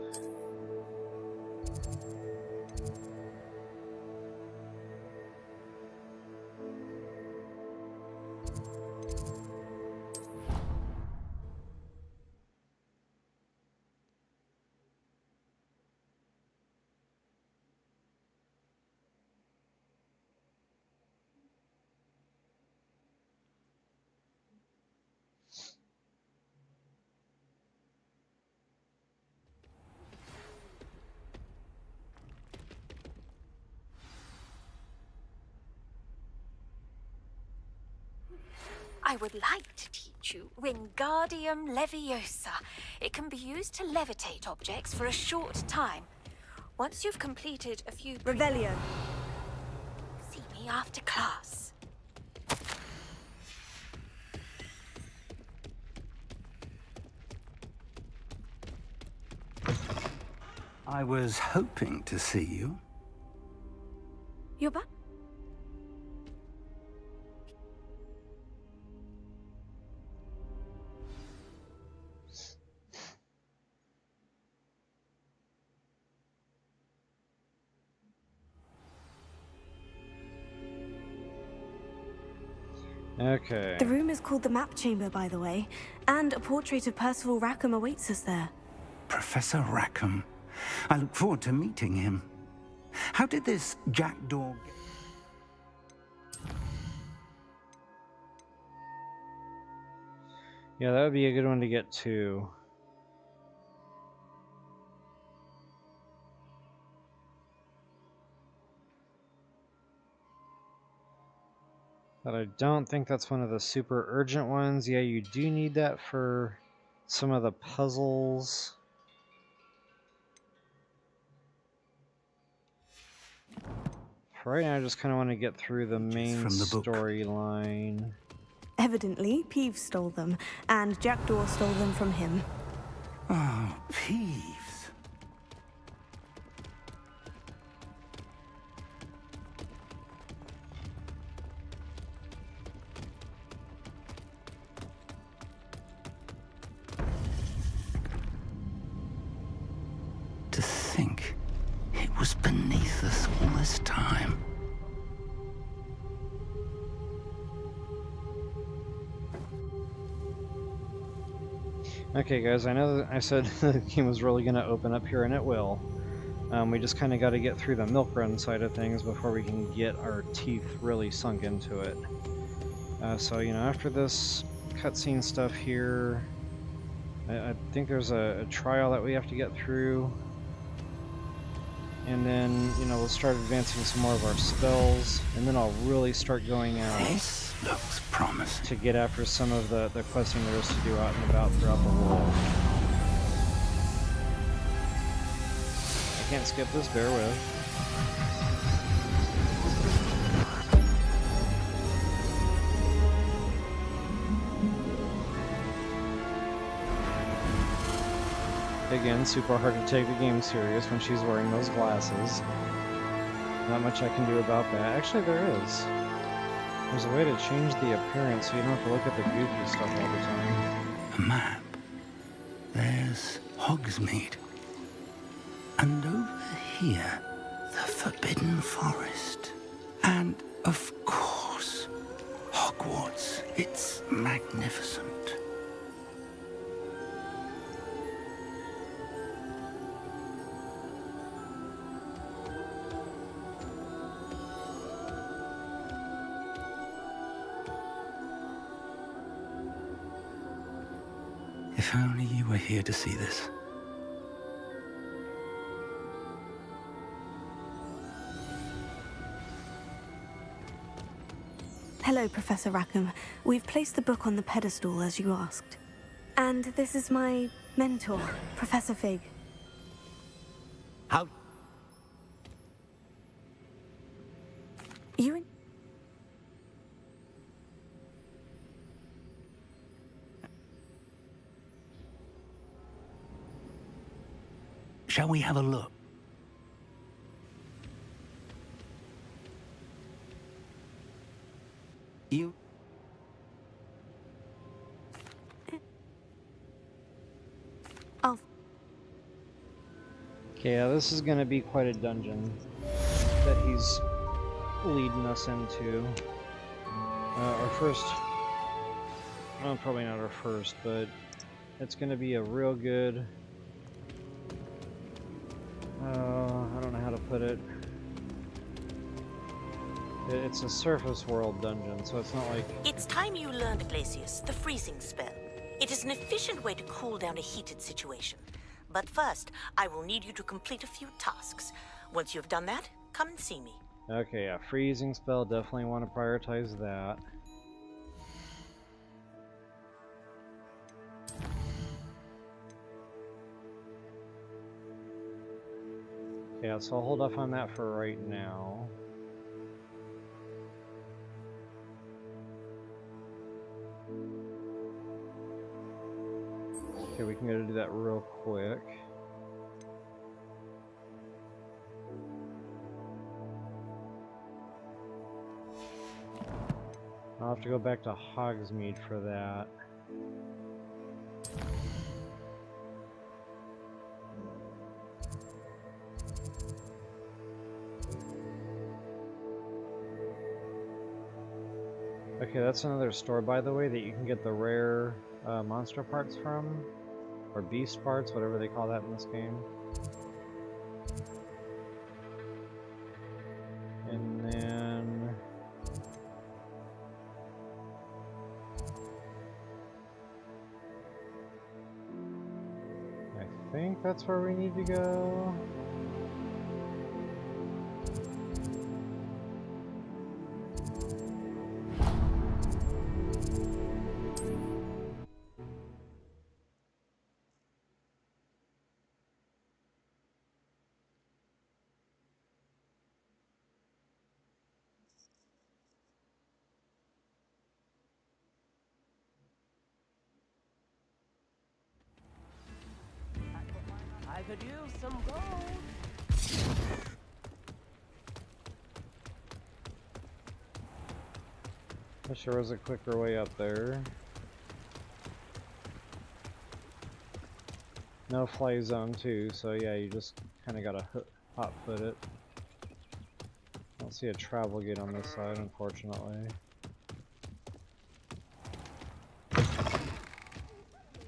I would like to teach you Wingardium Leviosa. It can be used to levitate objects for a short time. Once you've completed a few... Revelio. See me after class. I was hoping to see you. You're back? Okay. The room is called the Map Chamber, by the way, and a portrait of Percival Rackham awaits us there. Professor Rackham. I look forward to meeting him. How did this jackdaw Yeah, that would be a good one to get to. But I don't think that's one of the super urgent ones. Yeah, you do need that for some of the puzzles. For right now, I just kind of want to get through the main storyline. Evidently, Peeves stole them, and Jackdaw stole them from him. Oh, Peeves. To think it was beneath us all this time. Okay, guys, I know that I said the game was really going to open up here, and it will. We just kind of got to get through the milk run side of things before we can get our teeth really sunk into it. So, you know, after this cutscene stuff here, I think there's a trial that we have to get through. And then, you know, we'll start advancing some more of our spells, and then I'll really start going out. This looks promising. To get after some of the questing there is to do out and about throughout the world. I can't skip this, bear with. Again, super hard to take the game serious when she's wearing those glasses. Not much I can do about that. Actually, there is. There's a way to change the appearance so you don't have to look at the goofy stuff all the time. A map. There's Hogsmeade. And over here, the Forbidden Forest. And, of course, Hogwarts. It's magnificent. If only you were here to see this. Hello, Professor Rackham. We've placed the book on the pedestal, as you asked. And this is my mentor, Professor Fig. How? You... Shall we have a look? You... Oh. Okay, yeah, this is gonna be quite a dungeon that he's leading us into. Our first... Well, probably not our first, but it's gonna be a real good... I don't know how to put it. It's a surface world dungeon, so it's not like... It's time you learned, Glacius, the freezing spell. It is an efficient way to cool down a heated situation. But first, I will need you to complete a few tasks. Once you have done that, come and see me. Okay, yeah, freezing spell, definitely want to prioritize that. Yeah, so I'll hold off on that for right now. Okay, we can go do that real quick. I'll have to go back to Hogsmeade for that. Okay, that's another store, by the way, that you can get the rare monster parts from. Or beast parts, whatever they call that in this game. And then... I think that's where we need to go. I could use some gold. Wish there was a quicker way up there. No fly zone too, so yeah, you just kind of gotta hot foot it. I don't see a travel gate on this side, unfortunately.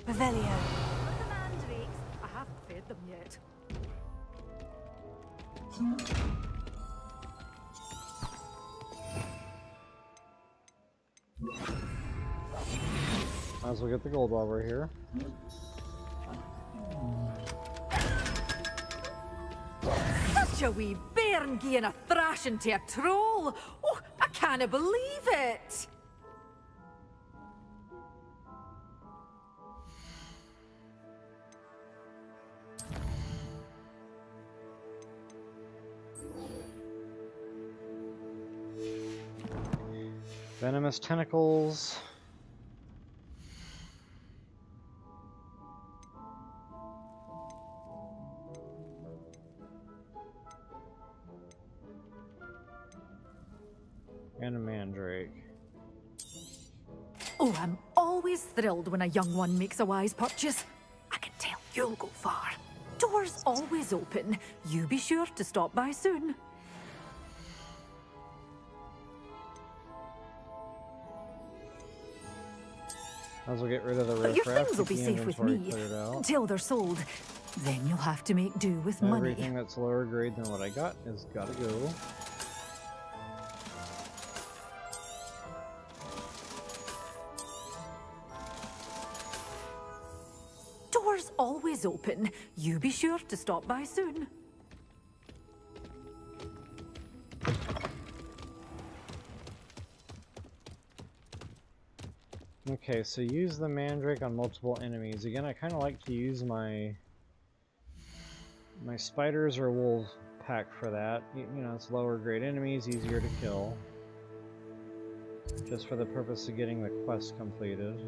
Revelio. The mandrakes. I haven't fed them yet. Might as well get the gold while we're here. Such a wee bairn gieing a thrashing to a troll! Oh, I can't believe it! Venomous tentacles. And a mandrake. Oh, I'm always thrilled when a young one makes a wise purchase. I can tell you'll go far. Doors always open. You be sure to stop by soon. Might as well get rid of the riffraff. Your things will be the safe with inventory me cleared out. until they're sold. Then you'll have to make do with money. Everything that's lower grade than what I got is gotta go. Doors always open. You be sure to stop by soon. Okay, so use the mandrake on multiple enemies. Again, I kind of like to use my spiders or wolf pack for that. You know, it's lower grade enemies, easier to kill. Just for the purpose of getting the quest completed.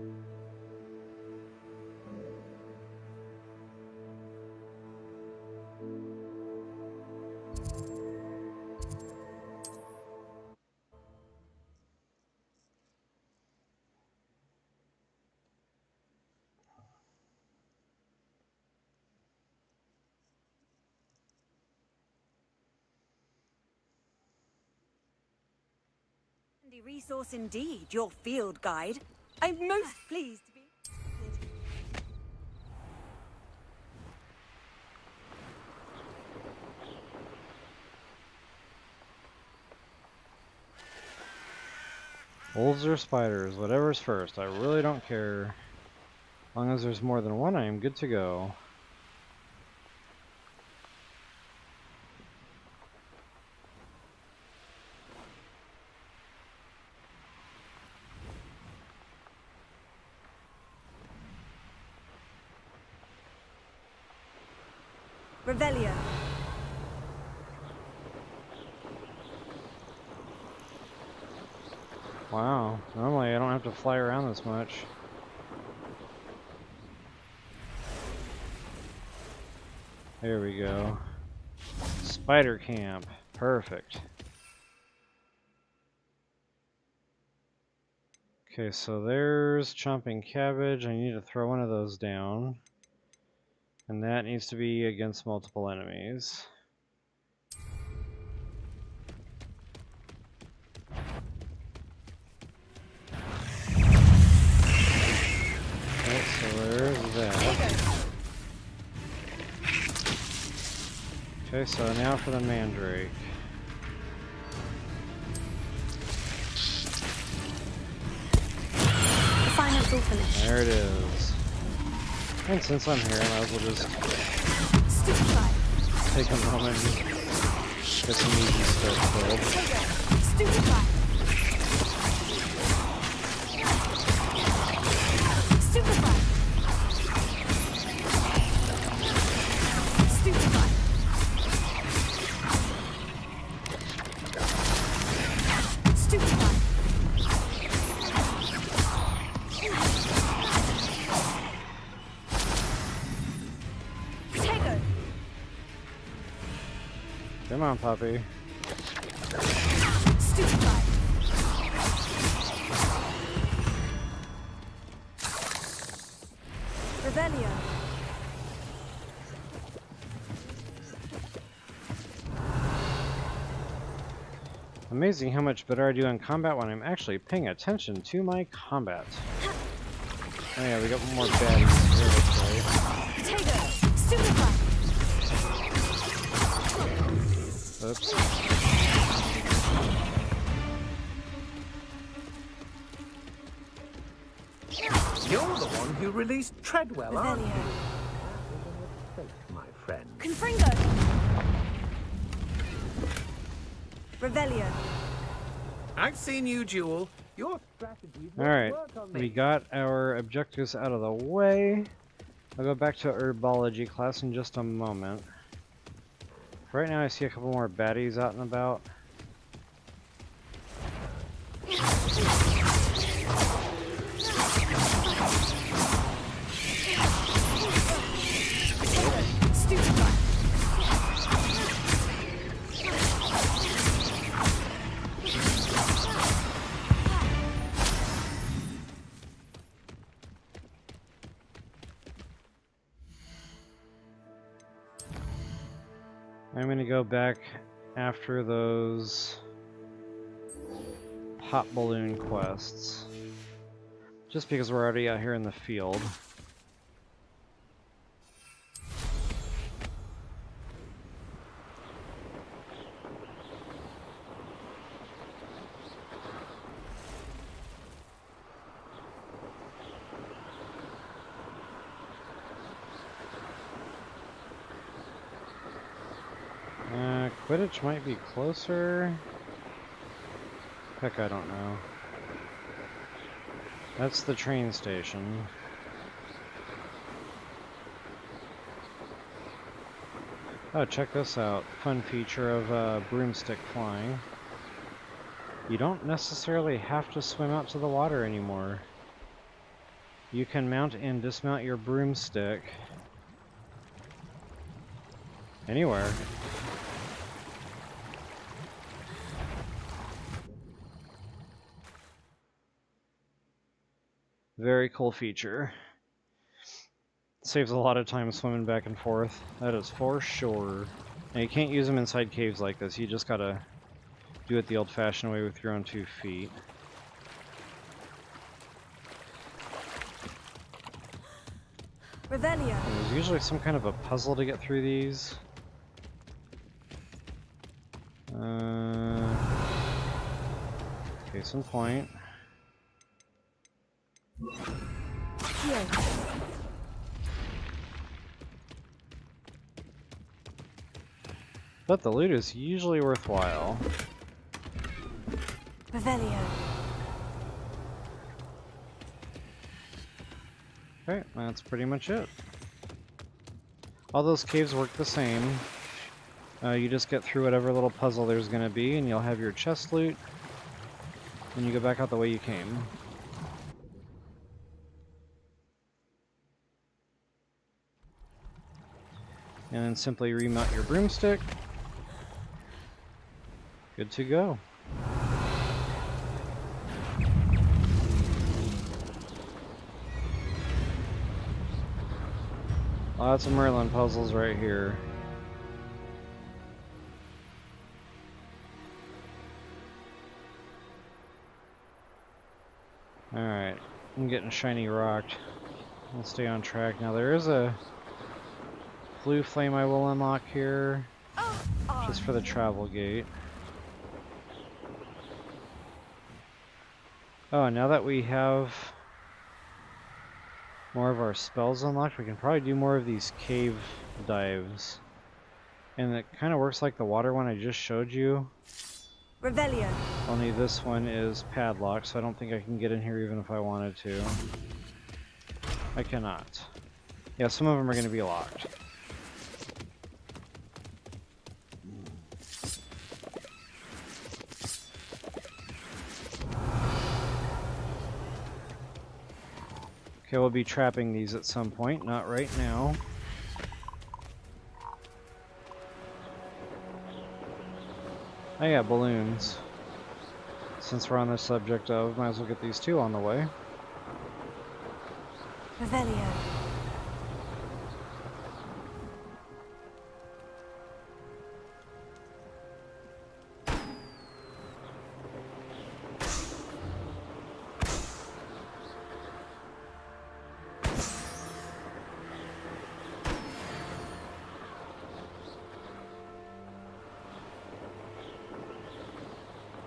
Handy resource indeed, your field guide. I'm most pleased to be... Wolves or spiders, whatever's first. I really don't care. As long as there's more than one, I am good to go. Revelio. Wow, normally I don't have to fly around this much. There we go. Spider camp. Perfect. Okay, so there's chomping cabbage. I need to throw one of those down. And that needs to be against multiple enemies. Okay, so there's that. Okay, so now for the mandrake. Finance all finished. There it is. And since I'm here, I might as well just take a moment and get some easy stuff filled. Stupefy. Stupefy. Stupefy. Stupefy. Come on, puppy. Stupefy. Revelio. Amazing how much better I do in combat when I'm actually paying attention to my combat. Oh yeah, we got one more baddies here, Potato. Stupefy. Oops. You're the one who released Treadwell, aren't you? My friend. Confringo. Revelio. I've seen you, Jewel. Your strategies Alright, work on me. we got our objectives out of the way. I'll go back to herbology class in just a moment. Right now I see a couple more baddies out and about. I'm gonna go back after those pop balloon quests. Just because we're already out here in the field. Quidditch might be closer. Heck, I don't know. That's the train station. Oh, check this out. Fun feature of broomstick flying. You don't necessarily have to swim out to the water anymore. You can mount and dismount your broomstick anywhere. Very cool feature. Saves a lot of time swimming back and forth. That is for sure. Now you can't use them inside caves like this. You just gotta do it the old-fashioned way with your own 2 feet. Revelio. And there's usually some kind of a puzzle to get through these. Case in point. Here. But the loot is usually worthwhile. Revelio. Okay, that's pretty much it. All those caves work the same. You just get through whatever little puzzle there's going to be, and you'll have your chest loot. And you go back out the way you came. And then simply remount your broomstick. Good to go. Lots of Merlin puzzles right here. Alright, I'm getting shiny rocked. I'll stay on track. Now there is a blue flame I will unlock here, just for the travel gate. Oh, and now that we have more of our spells unlocked, we can probably do more of these cave dives. And it kind of works like the water one I just showed you. Revelio. Only this one is padlocked, so I don't think I can get in here even if I wanted to. I cannot. Yeah, some of them are going to be locked. Okay, we'll be trapping these at some point, not right now. Oh yeah, balloons. Since we're on the subject of, might as well get these two on the way. Revelio.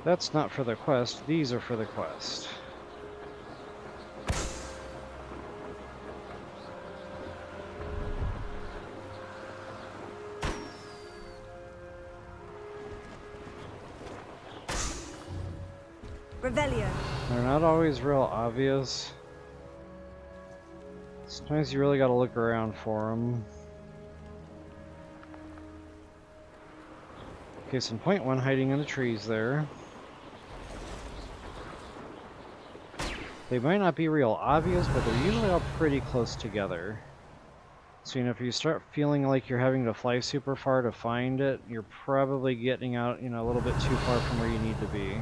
That's not for the quest, these are for the quest. Revelio. They're not always real obvious. Sometimes you really gotta look around for them. Case in point, one hiding in the trees there. They might not be real obvious, but they're usually all pretty close together. So, you know, if you start feeling like you're having to fly super far to find it, you're probably getting out, you know, a little bit too far from where you need to be.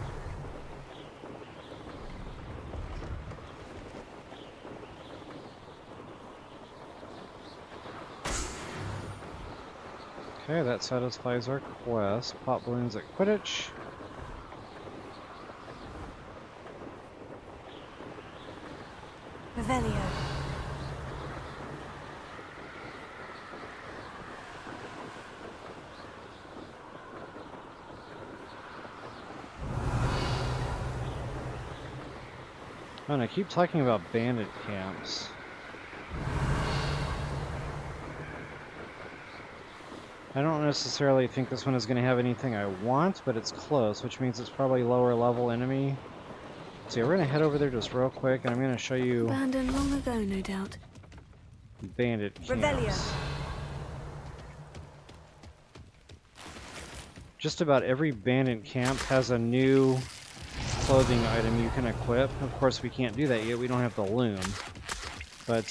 Okay, that satisfies our quest. Pop balloons at Quidditch. Revelio. Oh, and I keep talking about bandit camps. I don't necessarily think this one is going to have anything I want, but it's close, which means it's probably lower level enemy. So yeah, we're going to head over there just real quick, and I'm going to show you... Abandoned long ago, no doubt. Bandit camps. Revelio. Just about every bandit camp has a new clothing item you can equip. Of course, we can't do that yet. We don't have the loom. But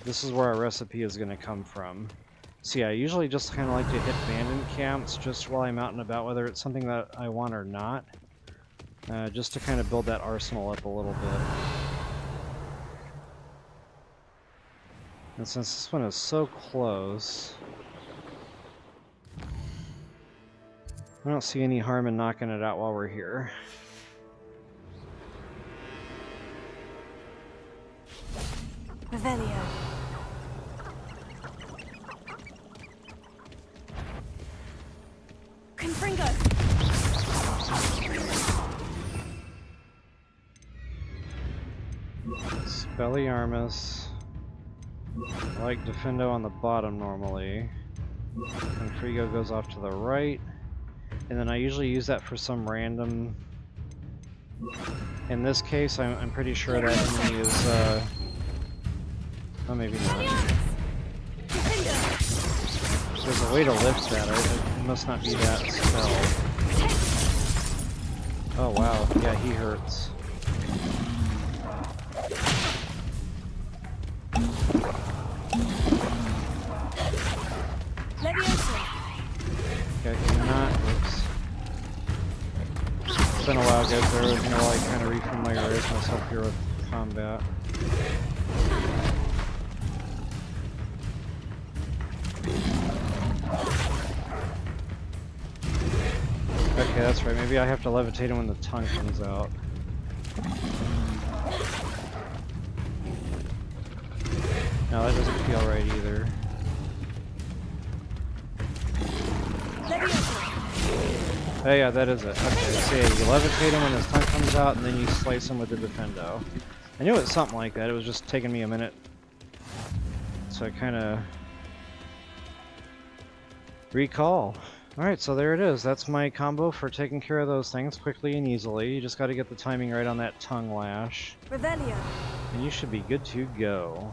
this is where our recipe is going to come from. So yeah, I usually just kind of like to hit bandit camps just while I'm out and about, whether it's something that I want or not. Just to kind of build that arsenal up a little bit. And since this one is so close, I don't see any harm in knocking it out while we're here. Revelio. Confringo. Expelliarmus. I like Defendo on the bottom normally. And Frigo goes off to the right. And then I usually use that for some random... In this case, I'm pretty sure that enemy is, oh, maybe not. There's a way to lift that. It must not be that spell. Oh wow, yeah, he hurts. Okay, cannot. Oops. It's been a while, guys. There was no like kind of refamiliarize myself here with combat. that's right. Maybe I have to levitate him when the tongue comes out. No, that doesn't feel right either. Oh yeah, that is it. Okay, so yeah, you levitate him when his tongue comes out, and then you slice him with the Defendo. I knew it was something like that. It was just taking me a minute. So I kind of recall. Alright, so there it is. That's my combo for taking care of those things quickly and easily. You just got to get the timing right on that tongue lash. Revelio. And you should be good to go.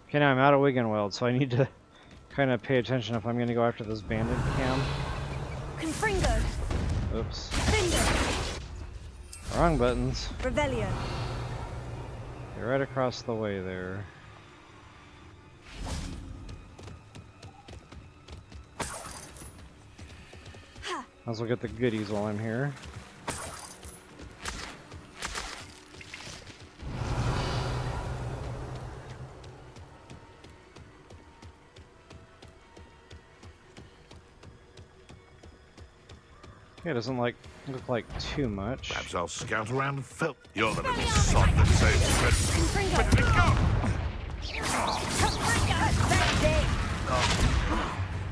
Okay, now I'm out of Wiggenweld, so I need to kind of pay attention if I'm going to go after this bandit cam. Confringo. Oops. Finger. Wrong buttons. Revelio. They're right across the way there. Might as well get the goodies while I'm here. Yeah, it doesn't look like too much. Perhaps I'll scout around and fill. You're the little sod that saves the Where did it go?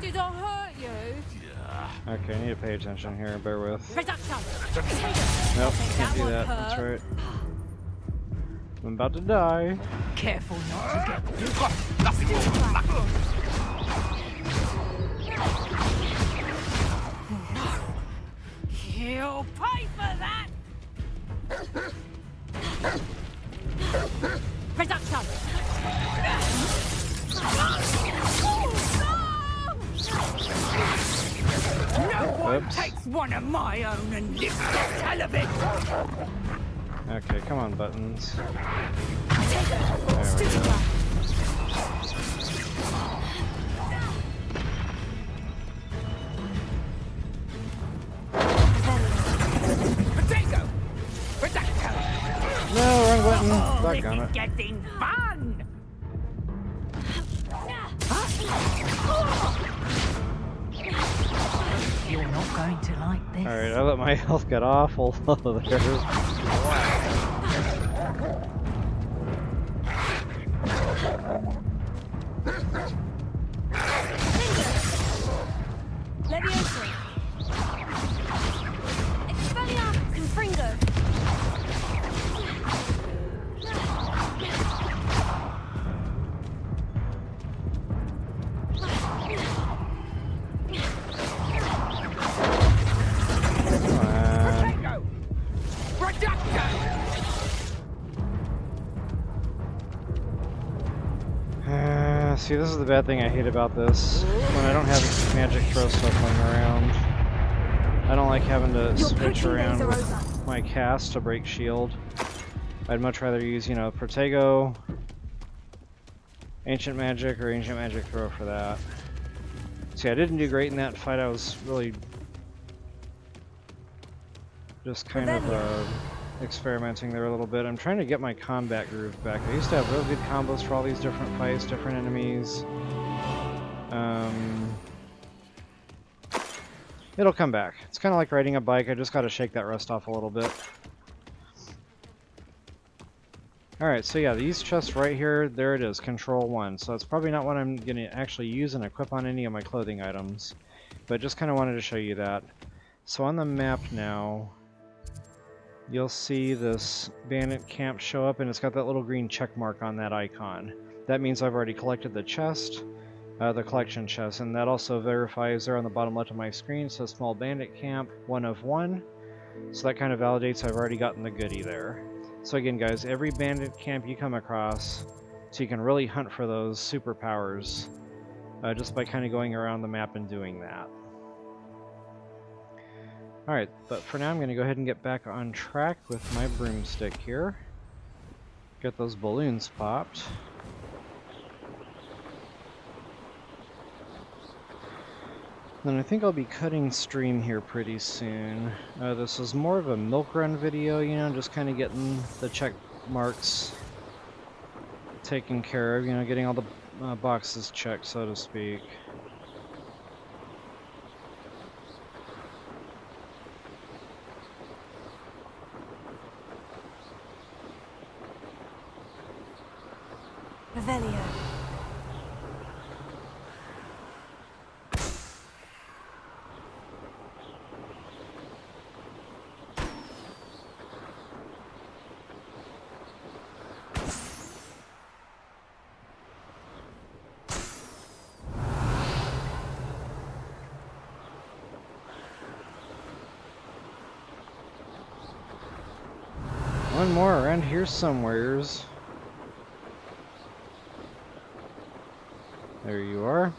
Did I hurt you? Okay, I need to pay attention here. Bear with. Production. Nope, can't do that. That's right. I'm about to die. Careful not to get. You've got nothing more than knuckles. You'll pay for that. Production. No one takes one of my own and lives to tell of it. Okay, come on, buttons. There we go. Potato. Potato. No, wrong button. Doggone it. Getting fun. You're not going to like this. Alright, I let my health get awful low there. Leviosa. Expelliarmus. Confringo. See, this is the bad thing I hate about this. When I don't have magic throw stuff going around, I don't like having to switch around with my cast to break shield. I'd much rather use, you know, Protego, Ancient Magic, or Ancient Magic Throw for that. See, I didn't do great in that fight. I was really just kind of experimenting there a little bit. I'm trying to get my combat groove back. I used to have real good combos for all these different fights, different enemies. It'll come back. It's kind of like riding a bike. I just got to shake that rust off a little bit. Alright, so yeah, these chests right here, there it is, Control 1. So it's probably not what I'm going to actually use and equip on any of my clothing items. But just kind of wanted to show you that. So on the map now, you'll see this bandit camp show up, and it's got that little green check mark on that icon. That means I've already collected the chest, the collection chest, and that also verifies there on the bottom left of my screen. It says small bandit camp, 1 of 1. So that kind of validates I've already gotten the goodie there. So again, guys, every bandit camp you come across, so you can really hunt for those superpowers just by kind of going around the map and doing that. Alright, but for now I'm going to go ahead and get back on track with my broomstick here. Get those balloons popped. Then I think I'll be cutting stream here pretty soon. This is more of a milk run video, you know, just kind of getting the check marks taken care of, you know, getting all the boxes checked, so to speak. Revelio. One more around here somewheres. There you are.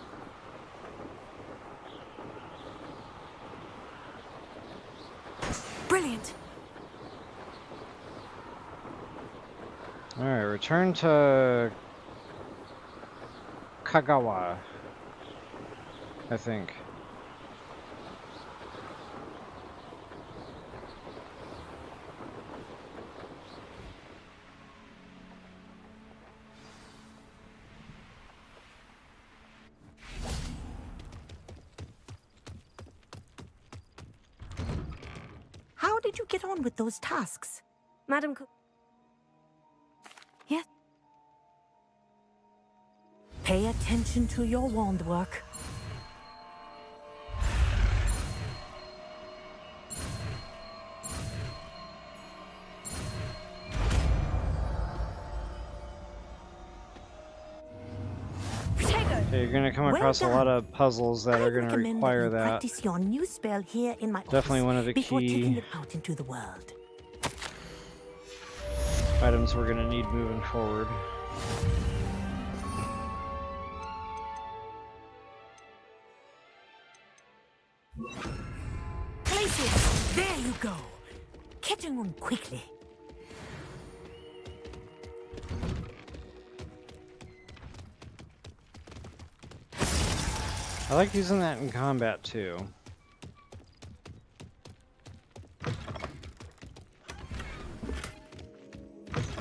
Brilliant. Alright, return to Kagawa, I think. How did you get on with those tasks? Madam Yes. Pay attention to your wand work. Okay, you're gonna come across a lot of puzzles that are gonna require that. Practice your new spell here in my Definitely office one of the before taking key it out into the world. items we're gonna need moving forward. Places! There you go! Catching on quickly. I like using that in combat too.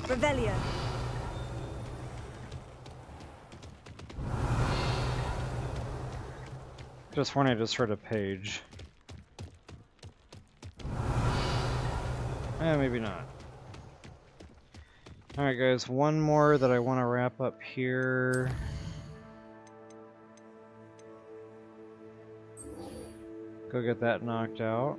Revelio. Just wanted to sort of page. Maybe not. Alright guys, one more that I want to wrap up here. Go get that knocked out.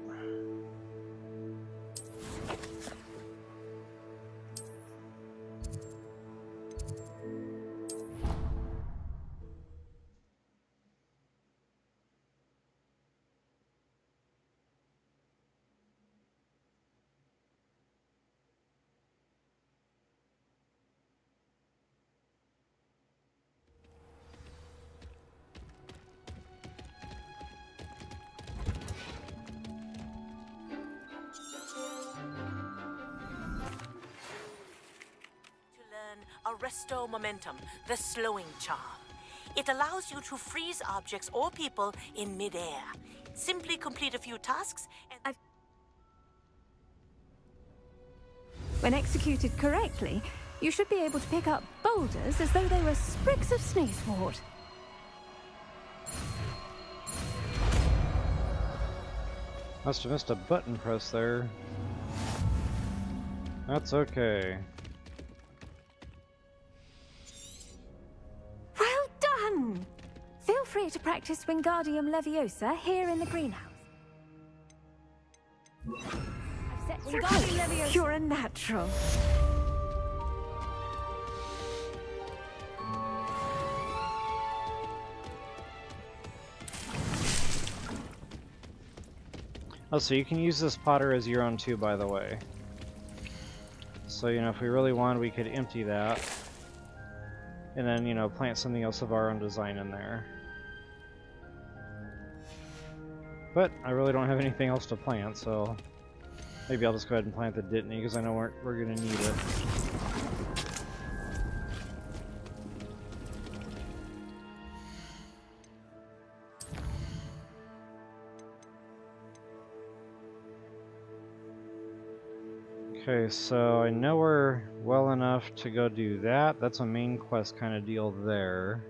Arresto Momentum, the slowing charm. It allows you to freeze objects or people in midair. Simply complete a few tasks and... When executed correctly, you should be able to pick up boulders as though they were sprigs of sneezewort. Must have missed a button press there. That's okay. Well done! Feel free to practice Wingardium Leviosa here in the greenhouse. I've set Wingardium Leviosa. You're a natural. Oh, so you can use this Potter as your own too, by the way. So, you know, if we really wanted, we could empty that. And then, you know, plant something else of our own design in there. But I really don't have anything else to plant, so maybe I'll just go ahead and plant the Dittany, because I know we're going to need it. Okay, so I know we're well enough to go do that. That's a main quest kind of deal there.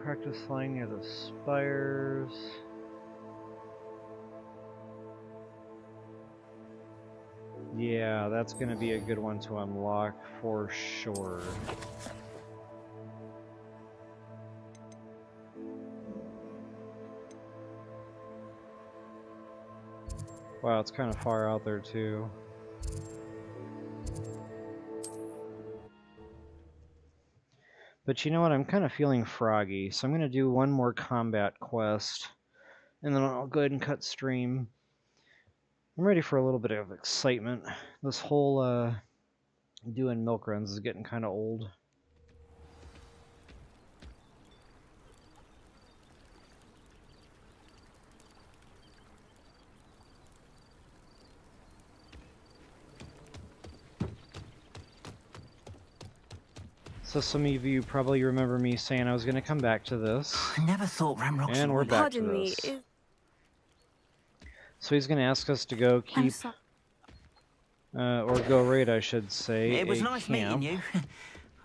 Practice flying near the spires. Yeah, that's going to be a good one to unlock for sure. Wow, it's kind of far out there too. But you know what? I'm kind of feeling froggy, so I'm going to do one more combat quest, and then I'll go ahead and cut stream. I'm ready for a little bit of excitement. This whole doing milk runs is getting kind of old. So some of you probably remember me saying I was going to come back to this. I never thought Ramrock's... And we're back to this. So he's going to ask us to go keep... or go raid, I should say, It was a nice camp. meeting you.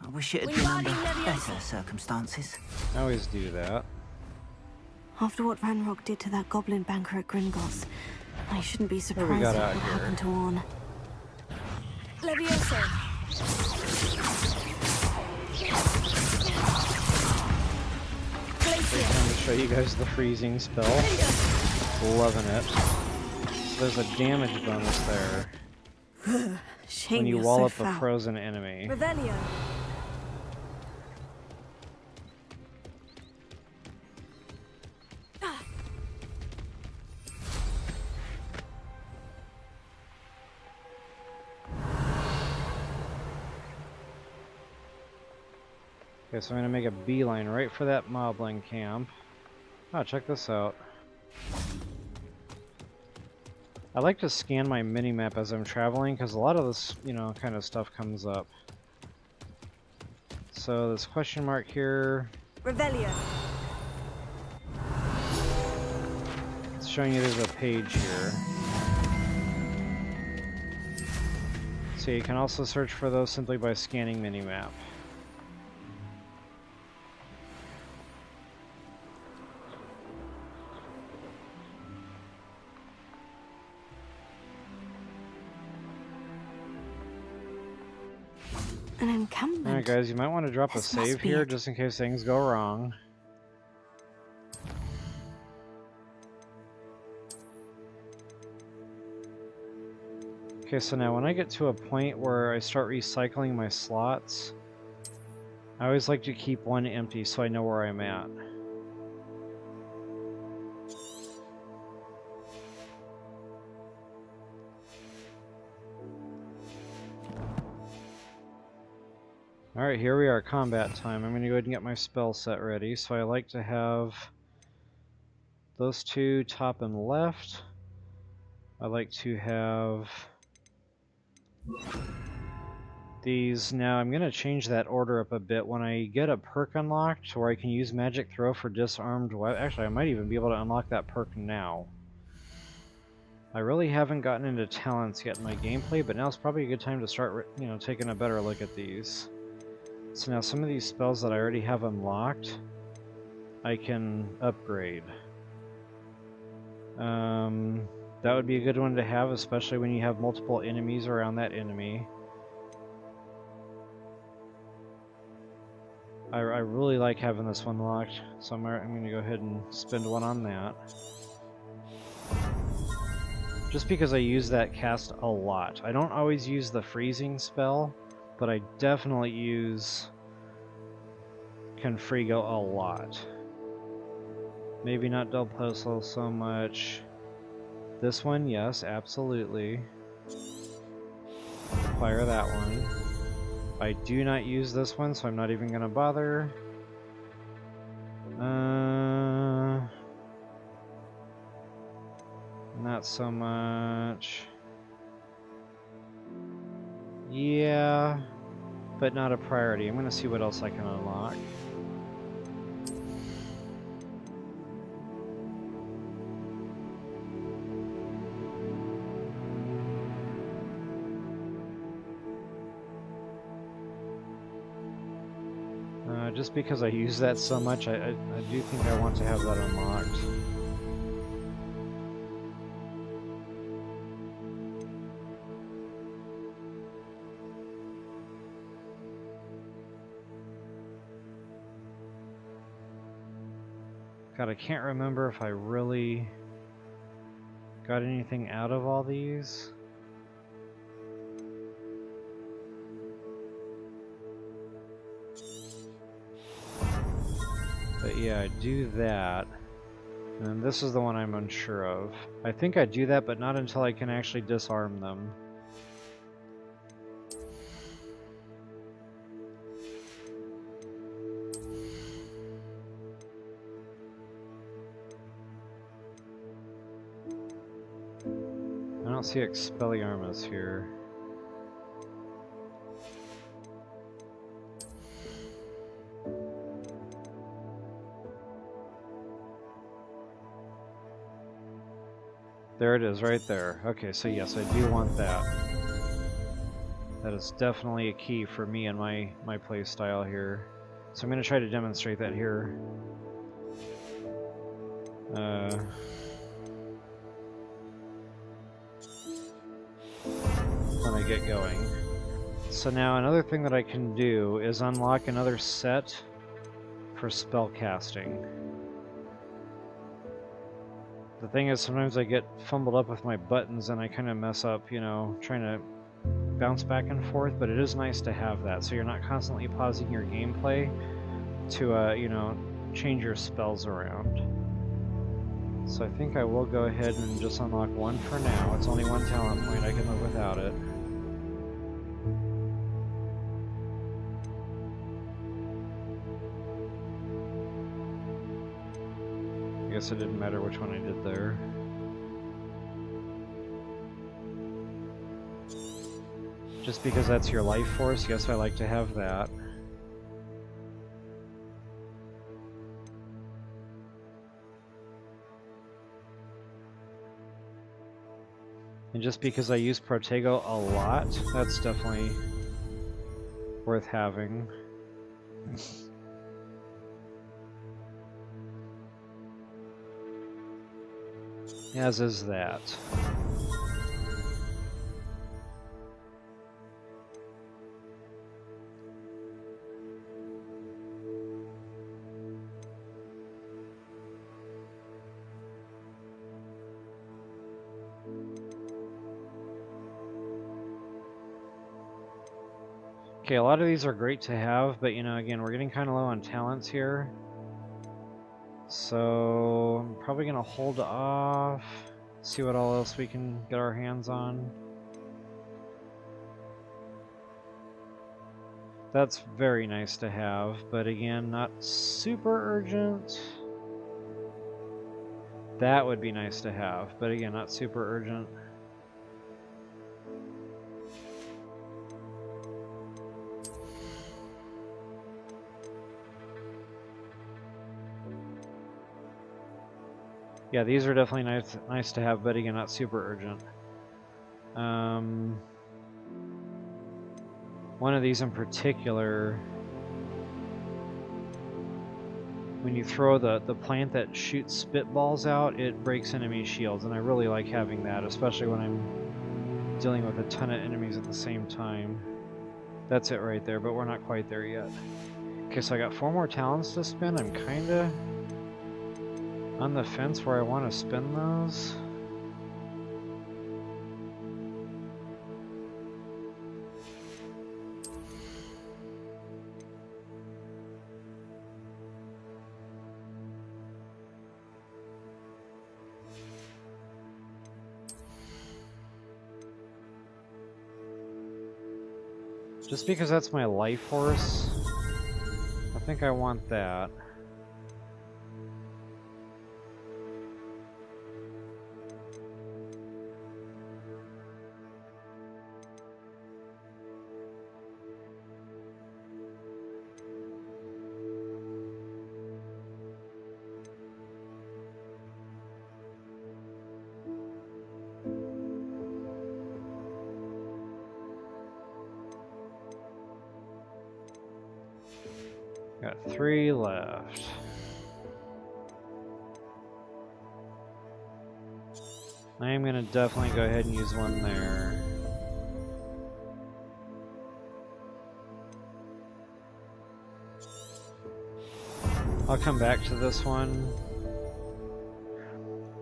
I wish it had been under better circumstances. I always do that. After what Ranrock did to that goblin banker at Gringotts, I shouldn't be we surprised got if out what here? happened to Orn. Levioso. Great time to show you guys the freezing spell. Loving it. So there's a damage bonus there. Shame when you you're wall so up foul. a frozen enemy. Revelio. Okay, so I'm gonna make a beeline right for that moblin camp. Oh, check this out. I like to scan my mini-map as I'm traveling, because a lot of this, you know, kind of stuff comes up. So this question mark here, Revelio. it's showing you there's a page here. So you can also search for those simply by scanning mini-map. An encampment. Alright guys, you might want to drop a This must save be here it. just in case things go wrong. Okay, so now when I get to a point where I start recycling my slots, I always like to keep one empty so I know where I'm at. Alright, here we are, combat time. I'm going to go ahead and get my spell set ready. So I like to have those two top and left. I like to have these. Now I'm going to change that order up a bit. When I get a perk unlocked where I can use magic throw for disarmed weapons, actually I might even be able to unlock that perk now. I really haven't gotten into talents yet in my gameplay, but now's probably a good time to start, you know, taking a better look at these. So now some of these spells that I already have unlocked, I can upgrade. That would be a good one to have, especially when you have multiple enemies around that enemy. I really like having this one locked, so I'm going to go ahead and spend one on that. Just because I use that cast a lot. I don't always use the freezing spell, but I definitely use Confrigo a lot. Maybe not Del Pozo so much. This one, yes, absolutely. Fire that one. I do not use this one, so I'm not even gonna bother. Not so much. Yeah, but not a priority. I'm gonna see what else I can unlock. Just because I use that so much, I do think I want to have that unlocked. God, I can't remember if I really got anything out of all these. But yeah, I do that. And then this is the one I'm unsure of. I think I do that, but not until I can actually disarm them. I don't see Expelliarmus here. There it is, right there. Okay, so yes, I do want that. That is definitely a key for me and my play style here. So I'm going to try to demonstrate that here. When I get going. So now another thing that I can do is unlock another set for spell casting. The thing is, sometimes I get fumbled up with my buttons and I kind of mess up, you know, trying to bounce back and forth, but it is nice to have that, so you're not constantly pausing your gameplay to, you know, change your spells around. So I think I will go ahead and just unlock one for now. It's only one talent point, I can live without it. I guess it didn't matter which one I did there. Just because that's your life force, yes, I like to have that. And just because I use Protego a lot, that's definitely worth having. As is that. Okay, a lot of these are great to have, but you know, again, we're getting kind of low on talents here. So I'm probably gonna hold off, see what all else we can get our hands on. That's very nice to have, but again, not super urgent. That would be nice to have, but again, not super urgent. Yeah, these are definitely nice to have, but again, not super urgent. One of these in particular, when you throw the plant that shoots spitballs out, it breaks enemy shields, and I really like having that, especially when I'm dealing with a ton of enemies at the same time. That's it right there, but we're not quite there yet. Okay, so I got 4 more talents to spin. I'm kinda on the fence where I want to spin those. Just because that's my life force, I think I want that. Got 3 left. I am going to definitely go ahead and use one there. I'll come back to this one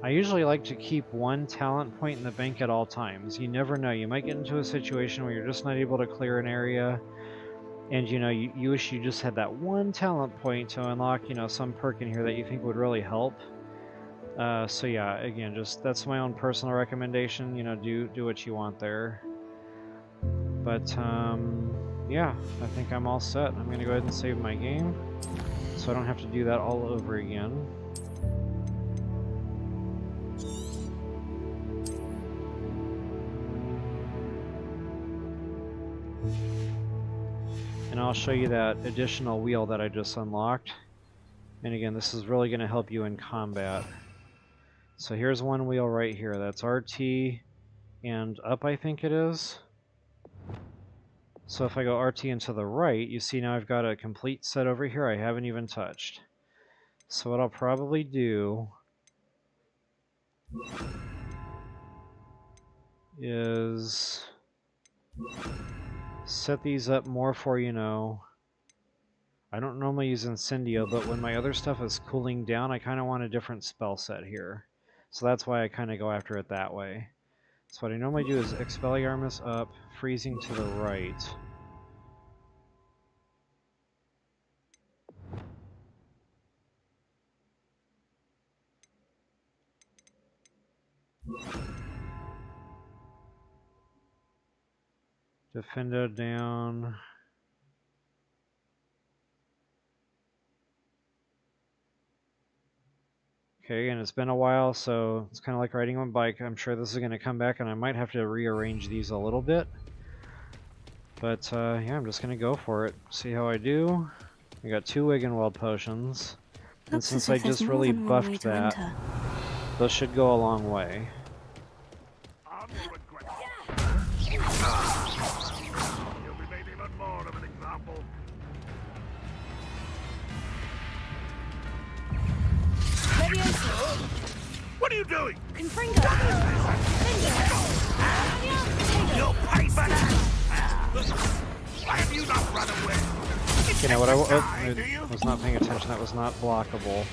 I usually like to keep one talent point in the bank at all times. You never know. You might get into a situation where you're just not able to clear an area, and you know, you wish you just had that one talent point to unlock, you know, some perk in here that you think would really help. So yeah, again, just that's my own personal recommendation. You know, do what you want there. But yeah, I think I'm all set. I'm gonna go ahead and save my game, so I don't have to do that all over again. And I'll show you that additional wheel that I just unlocked. And again, this is really going to help you in combat. So here's one wheel right here. That's RT and up, I think it is. So if I go RT and to the right, you see now I've got a complete set over here I haven't even touched. So what I'll probably do is set these up more for, you know, I don't normally use Incendio, but when my other stuff is cooling down, I kind of want a different spell set here. So that's why I kind of go after it that way. So what I normally do is Expelliarmus up, freezing to the right. Defendo down. Okay, and it's been a while, so it's kind of like riding on a bike. I'm sure this is going to come back, and I might have to rearrange these a little bit. But yeah, I'm just going to go for it. See how I do. I got 2 Wiggenweld potions. And since I just really buffed that, those should go a long way. What are you doing? Confringo! You'll pay for that! Why have you not run away? You know what, I was not paying attention. That was not blockable.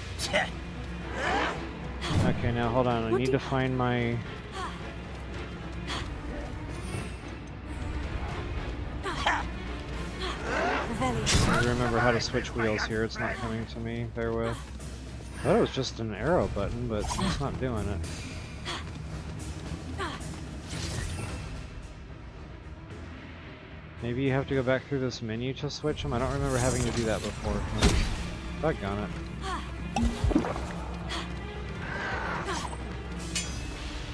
Okay, now hold on. I need to find my... I remember how to switch wheels here. It's not coming to me. Bear with. I thought it was just an arrow button, but it's not doing it. Maybe you have to go back through this menu to switch them? I don't remember having to do that before. Doggone it.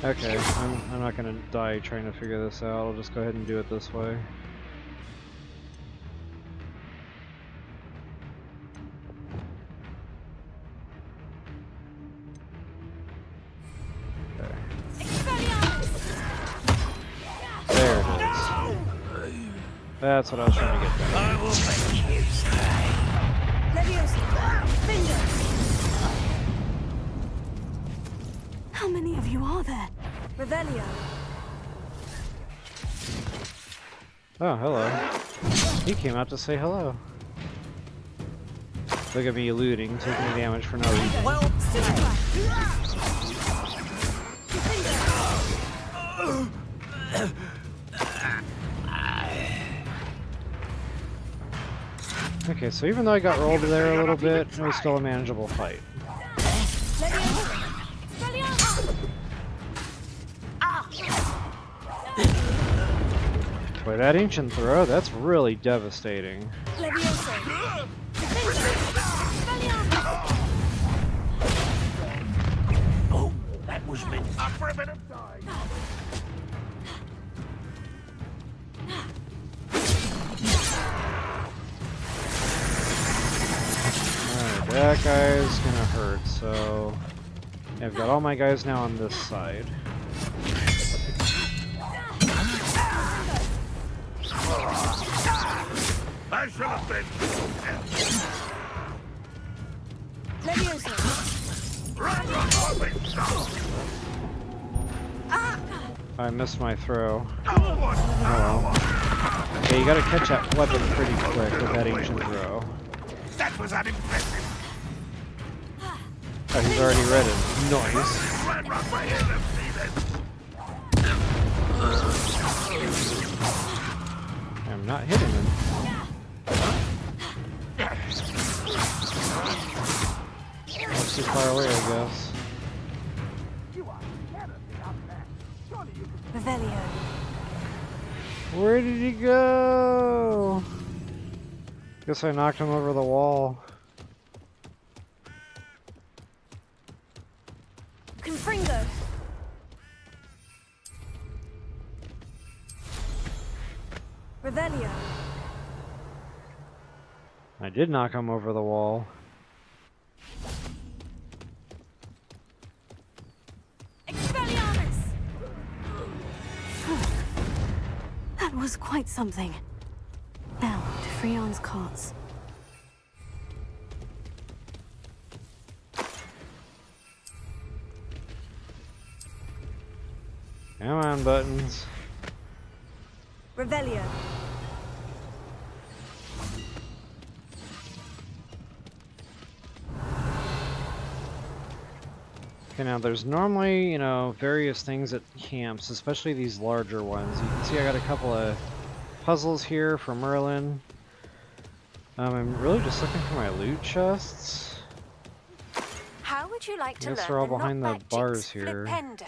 Okay, I'm not gonna die trying to figure this out. I'll just go ahead and do it this way. That's what I was trying to get there. I will make you stay. How many of you are there? Revelio. Oh, hello. He came out to say hello. Look at me looting, taking damage for no reason. Well, Okay, so even though I got rolled there a little bit, it was still a manageable fight. Boy, that ancient throw, that's really devastating. Oh, that was meant up for a bit of time. Alright, that guy's gonna hurt, so... I've got all my guys now on this side. I should have been. I missed my throw. Oh well. Yeah, you gotta catch that weapon pretty quick with that ancient throw. That was unimpressive. Oh, he's already read it. Nice. ran right by here and see this. I'm not hitting him. That's too far away, I guess. Revelio. Where did he go? Guess I knocked him over the wall. Confringo. Revelio. I did knock him over the wall. Expelliarmus! That was quite something. Now, to Freon's cots. Come on, buttons. Revelio. Okay, now there's normally, you know, various things at camps, especially these larger ones. You can see I got a couple of puzzles here for Merlin. I'm really just looking for my loot chests. How would you like to I guess learn they're all the behind the knockback bars jigs here. Flipendo?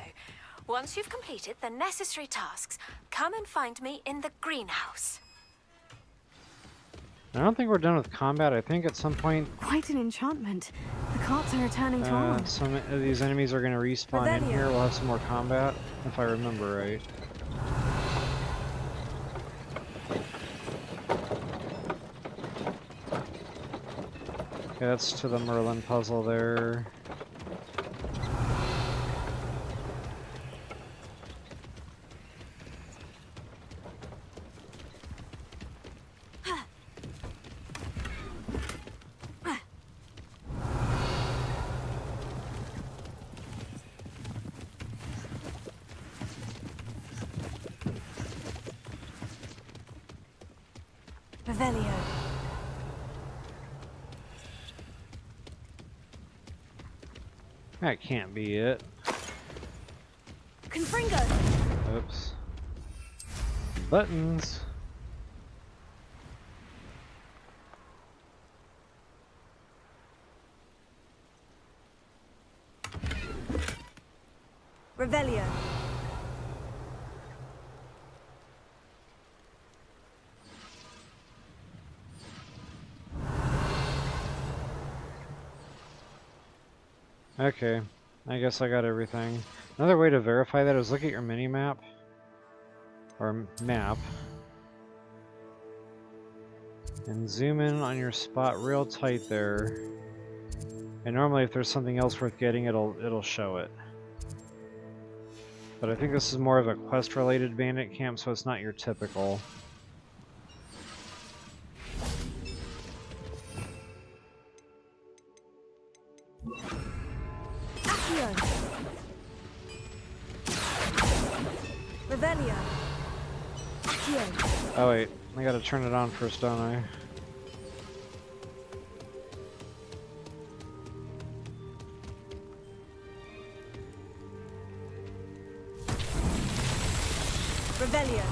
Once you've completed the necessary tasks, come and find me in the greenhouse. I don't think we're done with combat. I think at some point Quite an enchantment. The carts are returning to arm. some of these enemies are going to respawn in here. We'll have some more combat, if I remember right. Okay, that's to the Merlin puzzle there. Revelio. That can't be it. Confringo. Oops. Buttons. Revelio. Okay, I guess I got everything. Another way to verify that is look at your mini-map. Or map. And zoom in on your spot real tight there. And normally if there's something else worth getting, it'll show it. But I think this is more of a quest-related bandit camp, so it's not your typical. Revelio. Oh wait, I gotta turn it on first, don't I? Revelio.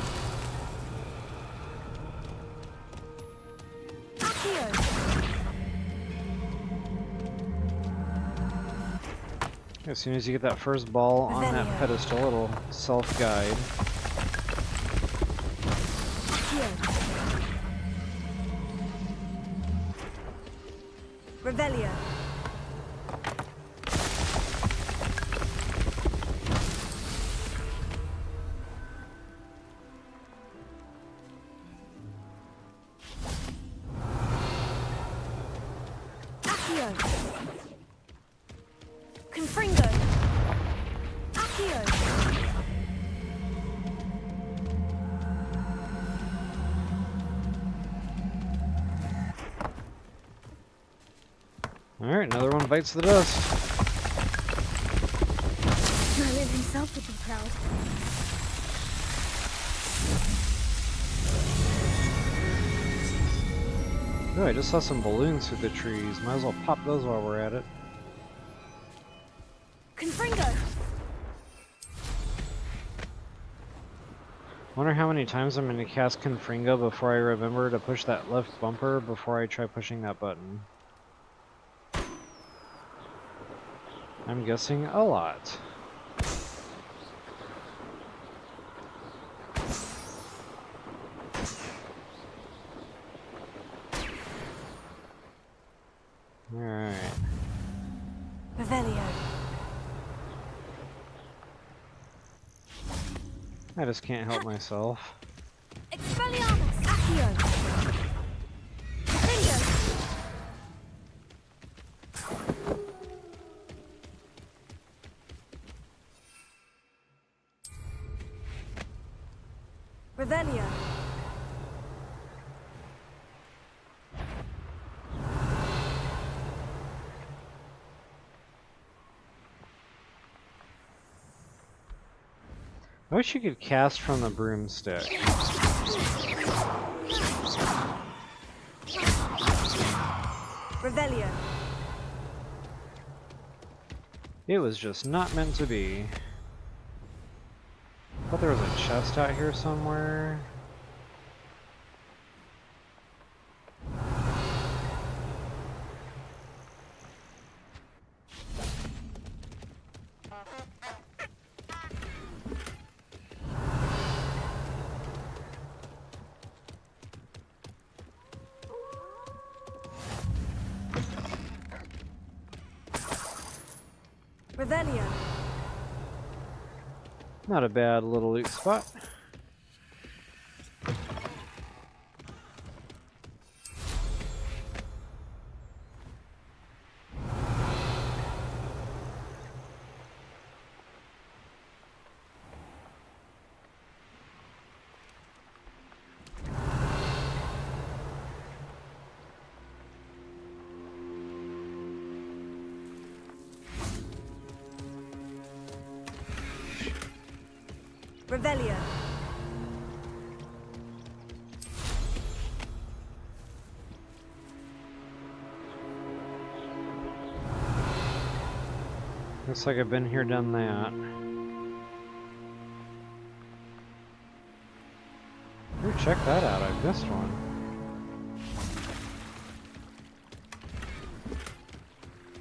As soon as you get that first ball on that pedestal, it'll self-guide. Revelio. Confringo. Accio. Alright, another one bites the dust. Merlin himself would be proud. Oh, I just saw some balloons through the trees. Might as well pop those while we're at it. Confringo. Wonder how many times I'm gonna cast Confringo before I remember to push that left bumper before I try pushing that button. I'm guessing a lot. Alright. Revelio. I just can't help myself. Expelliarmus! Accio! Bingo! Revelio. I wish you could cast from the broomstick. Revelio. It was just not meant to be. Thought there was a chest out here somewhere. Revelio. Not a bad little loot spot. Revelio. Looks like I've been here, done that. Ooh, check that out, I missed one.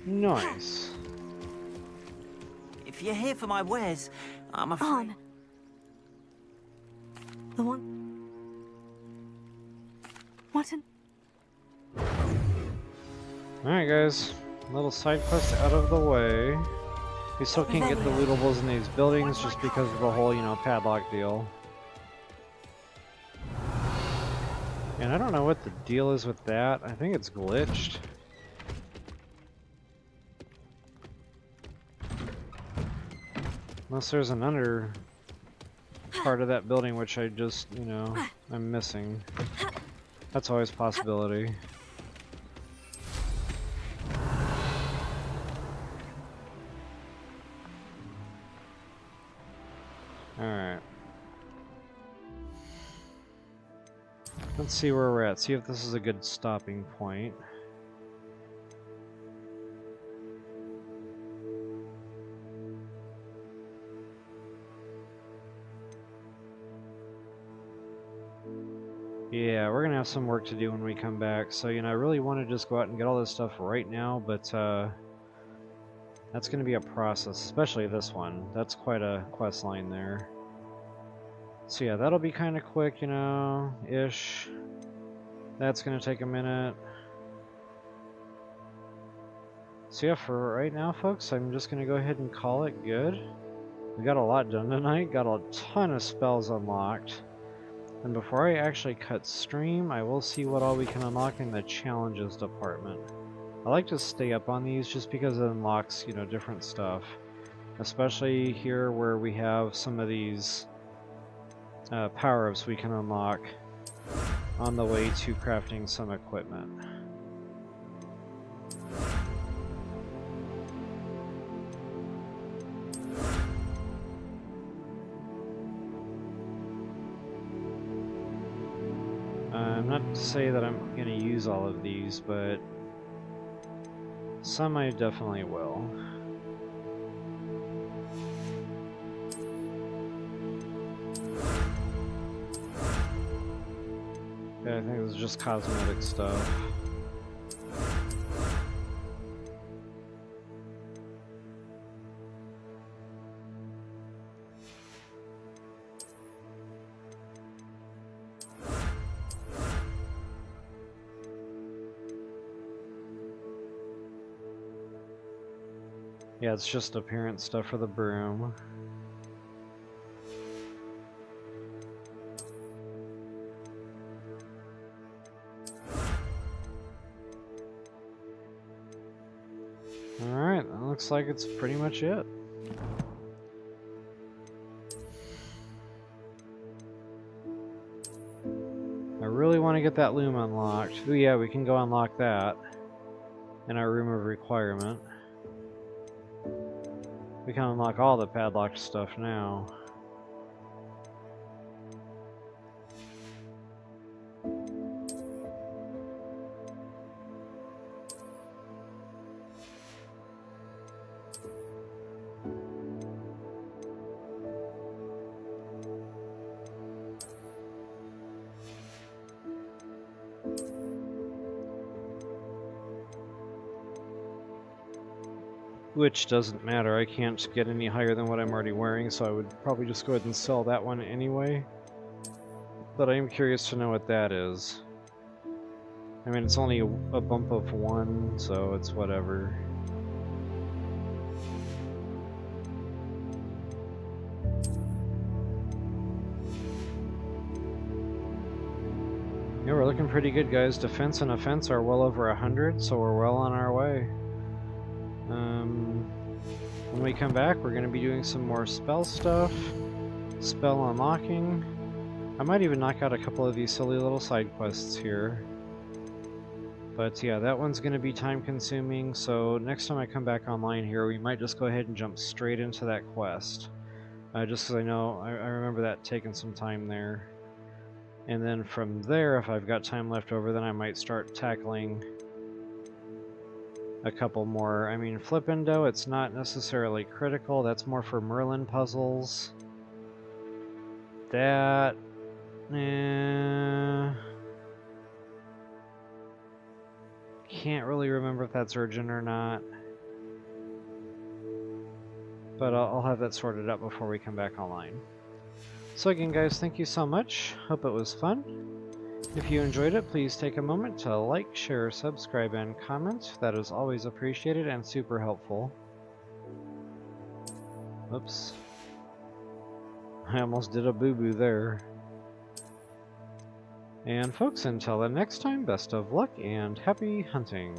Nice. If you're here for my wares, I'm afraid... The one... What an... Alright guys, little side quest out of the way. We still can't get the lootables in these buildings just because of the whole, you know, padlock deal. And I don't know what the deal is with that. I think it's glitched. Unless there's an under part of that building which I just, you know, I'm missing. That's always a possibility. Alright. Let's see where we're at. See if this is a good stopping point. Yeah, we're gonna have some work to do when we come back. So, you know, I really want to just go out and get all this stuff right now, but that's gonna be a process, especially this one. That's quite a quest line there. So yeah, that'll be kind of quick, you know, ish. That's gonna take a minute. So yeah, for right now, folks, I'm just gonna go ahead and call it good. We got a lot done tonight, got a ton of spells unlocked. And before I actually cut stream, I will see what all we can unlock in the challenges department. I like to stay up on these just because it unlocks, you know, different stuff. Especially here where we have some of these power-ups we can unlock on the way to crafting some equipment. Not to say that I'm going to use all of these, but some I definitely will. Yeah, I think it was just cosmetic stuff. Yeah, it's just appearance stuff for the broom. Alright, that looks like it's pretty much it. I really want to get that loom unlocked. Oh yeah, we can go unlock that in our room of requirement. We can unlock all the padlocked stuff now. Which doesn't matter, I can't get any higher than what I'm already wearing, so I would probably just go ahead and sell that one anyway. But I am curious to know what that is. I mean, it's only a bump of 1, so it's whatever. Yeah, we're looking pretty good, guys. Defense and offense are well over 100, so we're well on our way. When we come back, we're going to be doing some more spell stuff, spell unlocking. I might even knock out a couple of these silly little side quests here. But yeah, that one's going to be time consuming, so next time I come back online here, we might just go ahead and jump straight into that quest. Just because I know, I remember that taking some time there. And then from there, if I've got time left over, then I might start tackling a couple more. I mean, Flippendo, it's not necessarily critical. That's more for Merlin puzzles. That... can't really remember if that's urgent or not. But I'll have that sorted out before we come back online. So again, guys, thank you so much. Hope it was fun. If you enjoyed it, please take a moment to like, share, subscribe, and comment. That is always appreciated and super helpful. Oops. I almost did a boo-boo there. And folks, until the next time, best of luck and happy hunting.